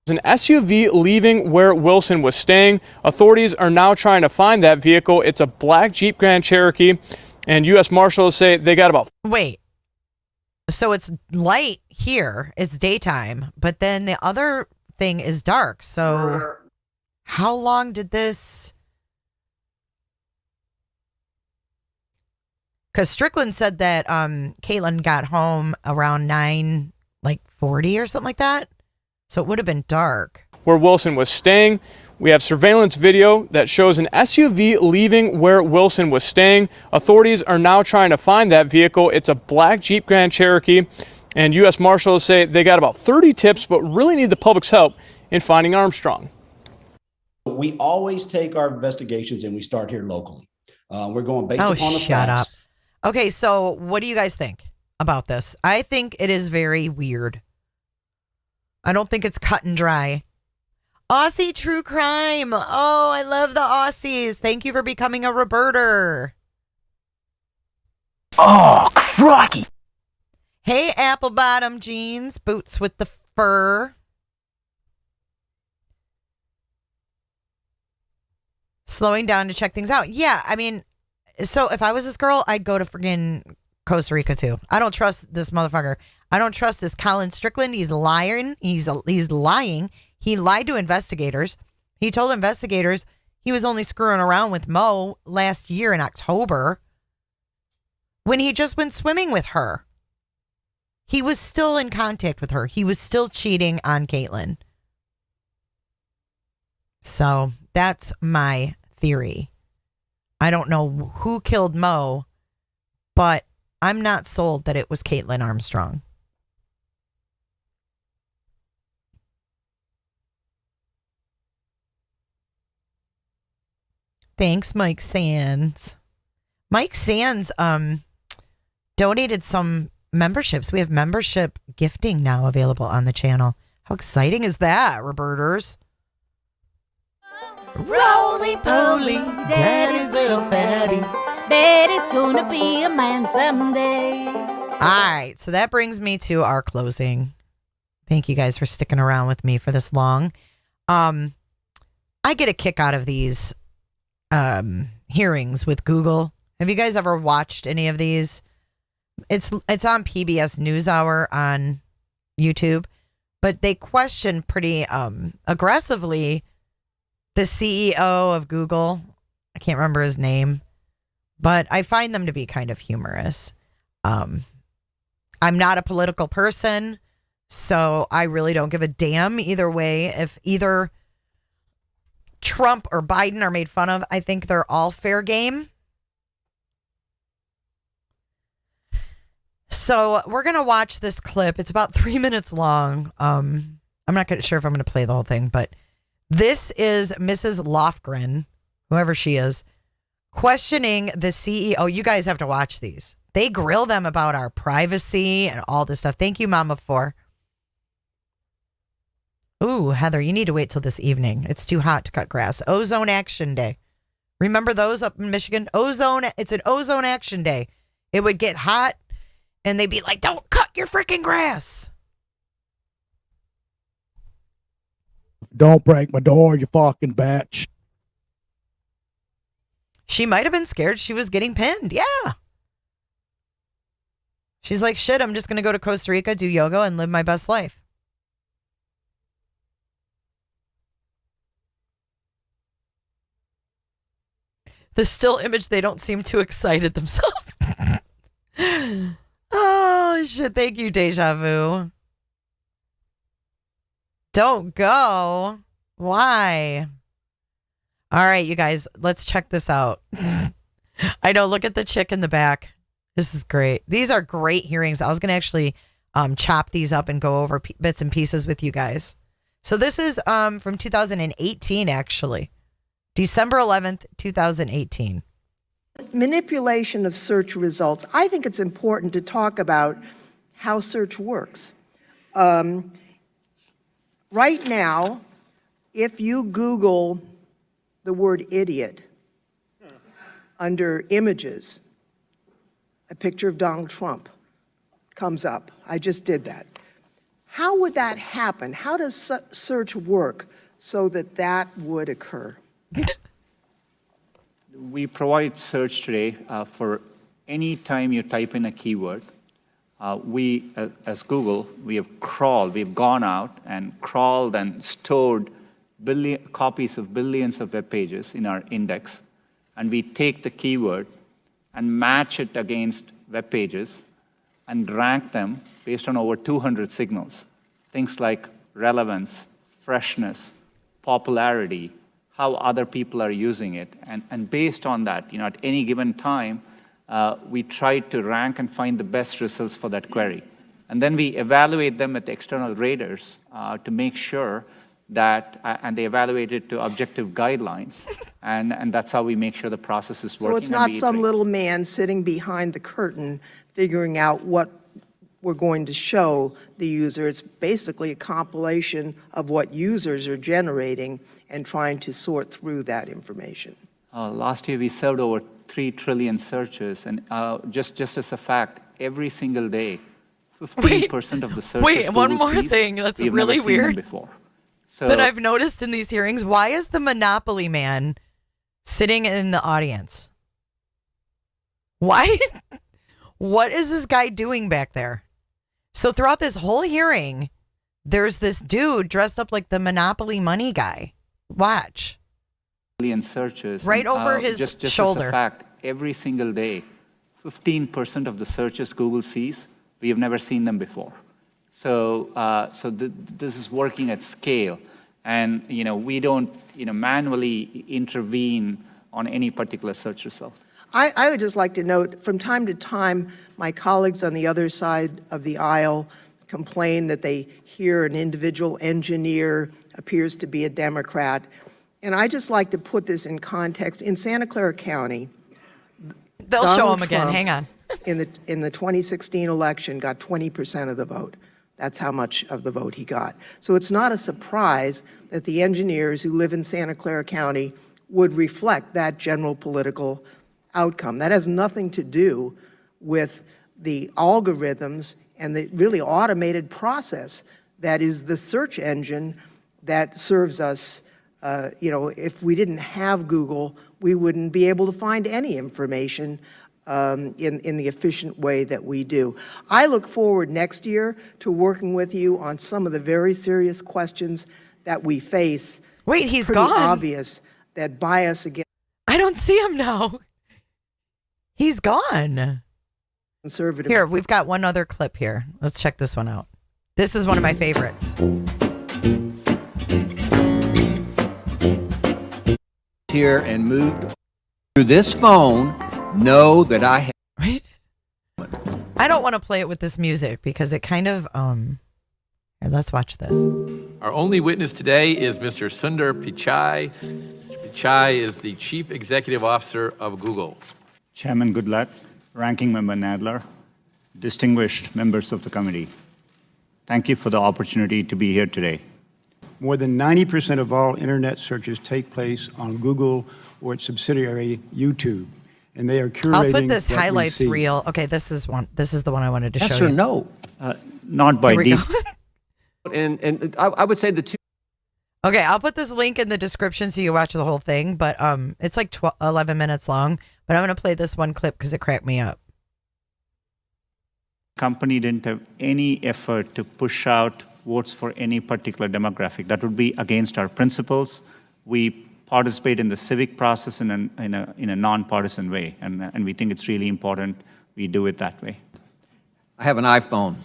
an SUV leaving where Wilson was staying. Authorities are now trying to find that vehicle. It's a black Jeep Grand Cherokee, and U.S. Marshals say they got about... Wait. So it's light here. It's daytime, but then the other thing is dark. So how long did this... Because Strickland said that Kaitlin got home around 9:40 or something like that. So it would have been dark. Where Wilson was staying. We have surveillance video that shows an SUV leaving where Wilson was staying. Authorities are now trying to find that vehicle. It's a black Jeep Grand Cherokee. And U.S. Marshals say they got about 30 tips, but really need the public's help in finding Armstrong. We always take our investigations and we start here locally. We're going based upon the facts. Shut up. Okay, so what do you guys think about this? I think it is very weird. I don't think it's cut and dry. Aussie True Crime. Oh, I love the Aussies. Thank you for becoming a reverter. Oh, crikey. Hey, apple bottom jeans, boots with the fur. Slowing down to check things out. Yeah, I mean, so if I was this girl, I'd go to friggin' Costa Rica too. I don't trust this motherfucker. I don't trust this Colin Strickland. He's lying. He's lying. He lied to investigators. He told investigators he was only screwing around with Mo last year in October when he just went swimming with her. He was still in contact with her. He was still cheating on Kaitlin. So that's my theory. I don't know who killed Mo, but I'm not sold that it was Kaitlin Armstrong. Thanks, Mike Sands. Mike Sands donated some memberships. We have membership gifting now available on the channel. How exciting is that, Roberters? Roly-poly, daddy's little fatty. Daddy's gonna be a man someday. All right, so that brings me to our closing. Thank you guys for sticking around with me for this long. I get a kick out of these hearings with Google. Have you guys ever watched any of these? It's on PBS NewsHour on YouTube, but they question pretty aggressively the CEO of Google. I can't remember his name, but I find them to be kind of humorous. I'm not a political person, so I really don't give a damn either way. If either Trump or Biden are made fun of, I think they're all fair game. So we're going to watch this clip. It's about 3 minutes long. I'm not sure if I'm going to play the whole thing, but this is Mrs. Lofgren, whoever she is, questioning the CEO. You guys have to watch these. They grill them about our privacy and all this stuff. Thank you, Mama, for. Ooh, Heather, you need to wait till this evening. It's too hot to cut grass. Ozone Action Day. Remember those up in Michigan? It's an Ozone Action Day. It would get hot and they'd be like, don't cut your freaking grass. Don't break my door, you fucking bitch. She might have been scared she was getting pinned. Yeah. She's like, shit, I'm just going to go to Costa Rica, do yoga, and live my best life. The still image, they don't seem too excited themselves. Oh, shit. Thank you, Deja Vu. Don't go. Why? All right, you guys, let's check this out. I know, look at the chick in the back. This is great. These are great hearings. I was going to actually chop these up and go over bits and pieces with you guys. So this is from 2018, actually. December 11th, 2018. Manipulation of search results. I think it's important to talk about how search works. Right now, if you Google the word idiot under images, a picture of Donald Trump comes up. I just did that. How would that happen? How does search work so that that would occur? We provide search today for any time you type in a keyword. We, as Google, we've gone out and crawled and stored copies of billions of web pages in our index, and we take the keyword and match it against web pages and rank them based on over 200 signals. Things like relevance, freshness, popularity, how other people are using it. And based on that, at any given time, we try to rank and find the best results for that query. And then we evaluate them with external raters to make sure that, and they evaluate it to objective guidelines, and that's how we make sure the process is working. So it's not some little man sitting behind the curtain figuring out what we're going to show the user. It's basically a compilation of what users are generating and trying to sort through that information. Last year we served over 3 trillion searches, and just as a fact, every single day, 15% of the searches Wait, one Google more sees, thing that's we've really never seen them weird. before. So, But I've noticed in these hearings, why is the Monopoly man sitting in the audience? Why? What is this guy doing back there? So throughout this whole hearing, there's this dude dressed up like the Monopoly money guy. Watch. billion searches. Right and, over his just shoulder. As a fact, every single day, 15% of the searches Google sees, we have never seen them before. So, this is working at scale, and we don't manually intervene on any particular search result. I would just like to note, from time to time, my colleagues on the other side of the aisle complain that they hear an individual engineer appears to be a Democrat. And I just like to put this in context. In Santa Clara County, They'll Donald show him again. Trump, Hang on. in the 2016 election, got 20% of the vote. That's how much of the vote he got. So it's not a surprise that the engineers who live in Santa Clara County would reflect that general political outcome. That has nothing to do with the algorithms and the really automated process that is the search engine that serves us. If we didn't have Google, we wouldn't be able to find any information in the efficient way that we do. I look forward next year to working with you on some of the very serious questions that we face. Wait, he's pretty gone. obvious that bias against I don't see him now. He's gone. conservative. Here, we've got one other clip here. Let's check this one out. This is one of my favorites. Here and moved through this phone, know that I have. Right? I don't want to play it with this music because it kind of, here, let's watch this. Our only witness today is Mr. Sundar Pichai. Mr. Pichai is the Chief Executive Officer of Google. Chairman Goodlatte, Ranking Member Nadler, distinguished members of the committee, thank you for the opportunity to be here today. More than 90% of all internet searches take place on Google or its subsidiary YouTube, and they are curating. I'll put this what we highlights see. reel. Okay, this is the one I wanted to Yes show or you. no? Not by Here we go. And I would say the two. Okay, I'll put this link in the description so you watch the whole thing, but it's like 11 minutes long, but I'm going to play this one clip because it cracked me up. Company didn't have any effort to push out votes for any particular demographic. That would be against our principles. We participate in the civic process in a nonpartisan way, and we think it's really important we do it that way. I have an iPhone,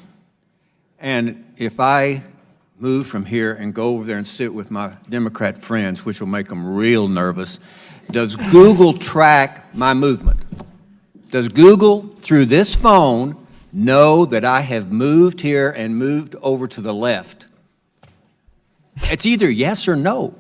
and if I move from here and go over there and sit with my Democrat friends, which will make them real nervous, does Google track my movement? Does Google, through this phone, know that I have moved here and moved over to the left? It's either yes or no.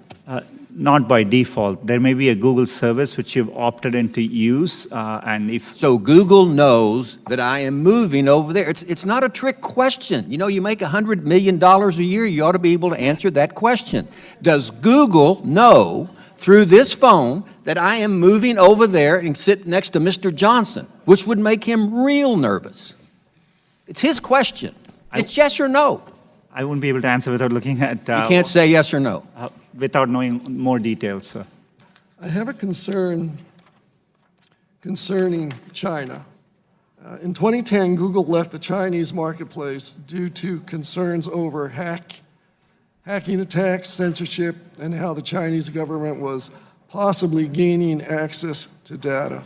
not by default. There may be a Google service which you've opted in to use, and if So Google knows that I am moving over there. It's not a trick question. You know, you make $100 million a year, you ought to be able to answer that question. Does Google know through this phone that I am moving over there and sit next to Mr. Johnson, which would make him real nervous? It's his question. It's yes or no. I won't be able to answer without looking at. You can't say yes or no. Without knowing more details, sir. I have a concern concerning China. In 2010, Google left the Chinese marketplace due to concerns over hacking attacks, censorship, and how the Chinese government was possibly gaining access to data.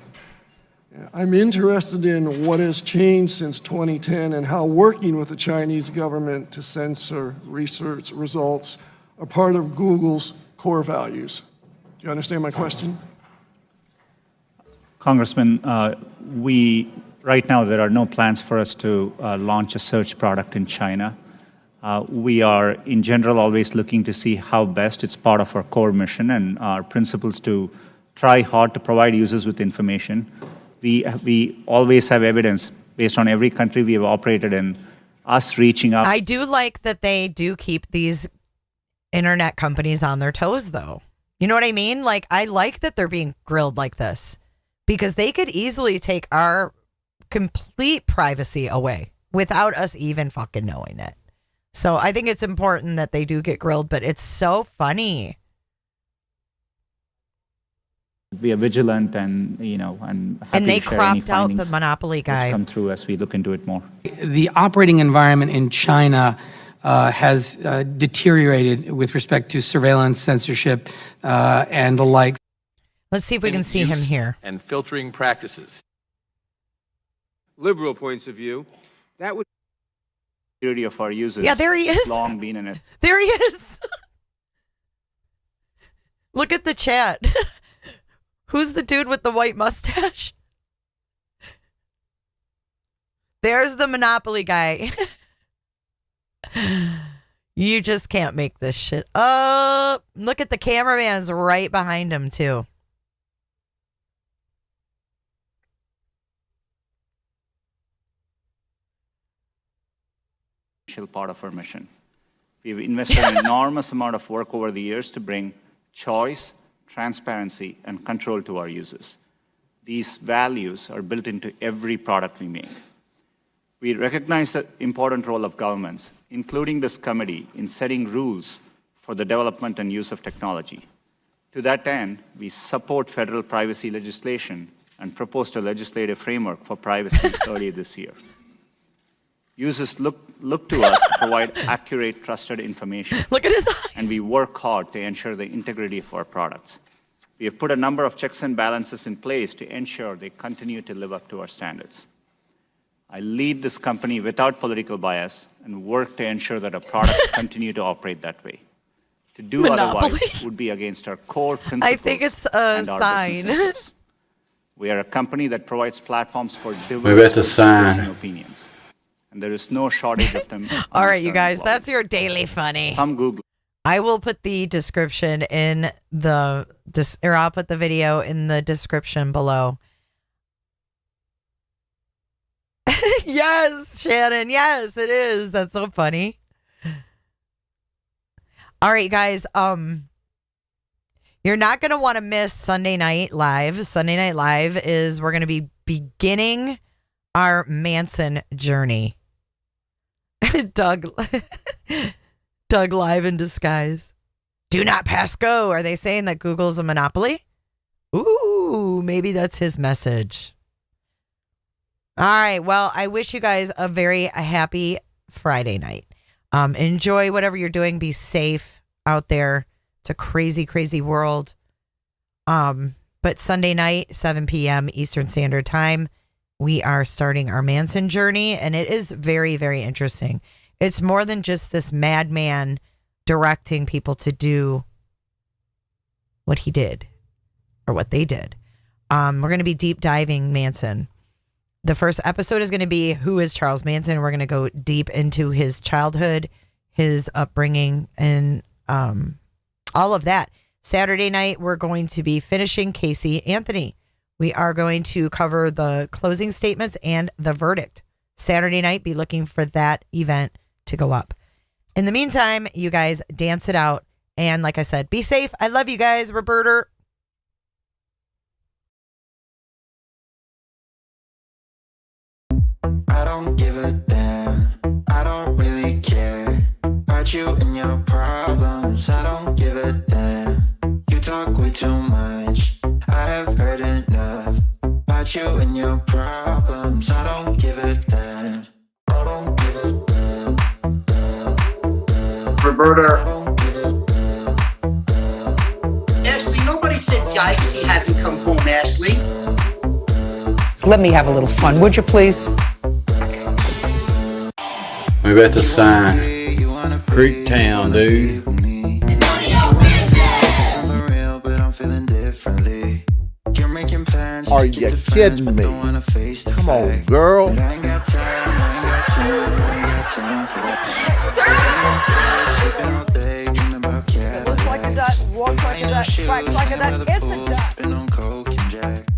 I'm interested in what has changed since 2010 and how working with the Chinese government to censor research results are part of Google's core values. Do you understand my question? Congressman, right now there are no plans for us to launch a search product in China. We are, in general, always looking to see how best. It's part of our core mission and our principles to try hard to provide users with information. We always have evidence based on every country we have operated in, us reaching out. I do like that they do keep these internet companies on their toes, though. You know what I mean? Like, I like that they're being grilled like this because they could easily take our complete privacy away without us even fucking knowing it. So I think it's important that they do get grilled, but it's so funny. We are vigilant and, and happy And they to share any cropped out findings the monopoly guy. which come through as we look into it more. The operating environment in China has deteriorated with respect to surveillance, censorship, and the like. Let's see if we can see him here. And filtering practices. Liberal points of view, that would Security of our users. Yeah, there he is. Long been in it. There he is. Look at the chat. Who's the dude with the white mustache? There's the Monopoly guy. You just can't make this shit up. Look at the cameraman's right behind him, too. Part of our mission. We've invested an enormous amount of work over the years to bring choice, transparency, and control to our users. These values are built into every product we make. We recognize the important role of governments, including this committee, in setting rules for the development and use of technology. To that end, we support federal privacy legislation and proposed a legislative framework for privacy earlier this year. Users look to us to provide accurate, trusted information. Look at his eyes. And we work hard to ensure the integrity of our products. We have put a number of checks and balances in place to ensure they continue to live up to our standards. I lead this company without political bias and work to ensure that our products continue to operate that way. To do Monopoly. otherwise would be against our core principles. I think it's a and our sign. business interests. We are a company that provides platforms for Maybe diverse that's a sign. and opinions. And there is no shortage of them. All right, you guys, that's your daily funny. Some Google. I will put the description in the, or I'll put the video in the description below. Yes, Shannon. Yes, it is. That's so funny. All right, guys. You're not going to want to miss Sunday Night Live. Sunday Night Live is, we're going to be beginning our Manson journey. Doug live in disguise. Do not pass go. Are they saying that Google's a monopoly? Ooh, maybe that's his message. All right. Well, I wish you guys a very happy Friday night. Enjoy whatever you're doing. Be safe out there. It's a crazy, crazy world. But Sunday night, 7 p.m. Eastern Standard Time, we are starting our Manson journey, and it is very, very interesting. It's more than just this madman directing people to do what he did or what they did. We're going to be deep diving Manson. The first episode is going to be who is Charles Manson. We're going to go deep into his childhood, his upbringing, and all of that. Saturday night, we're going to be finishing Casey Anthony. We are going to cover the closing statements and the verdict. Saturday night, be looking for that event to go up. In the meantime, you guys dance it out. And like I said, be safe. I love you guys, Roberta. I don't give a damn. I don't really care about you and your problems. I don't give a damn. You talk way too much. I have heard enough about you and your problems. I don't give a damn. I don't give a damn. Roberta. Ashley, nobody said yikes, he hasn't come home, Ashley. Let me have a little fun, would you please? We're about to sign Creek Town, dude. Are you kidding me? Come on, girl. Looks like a duck, walks like a duck, quacks like a duck, it's a duck.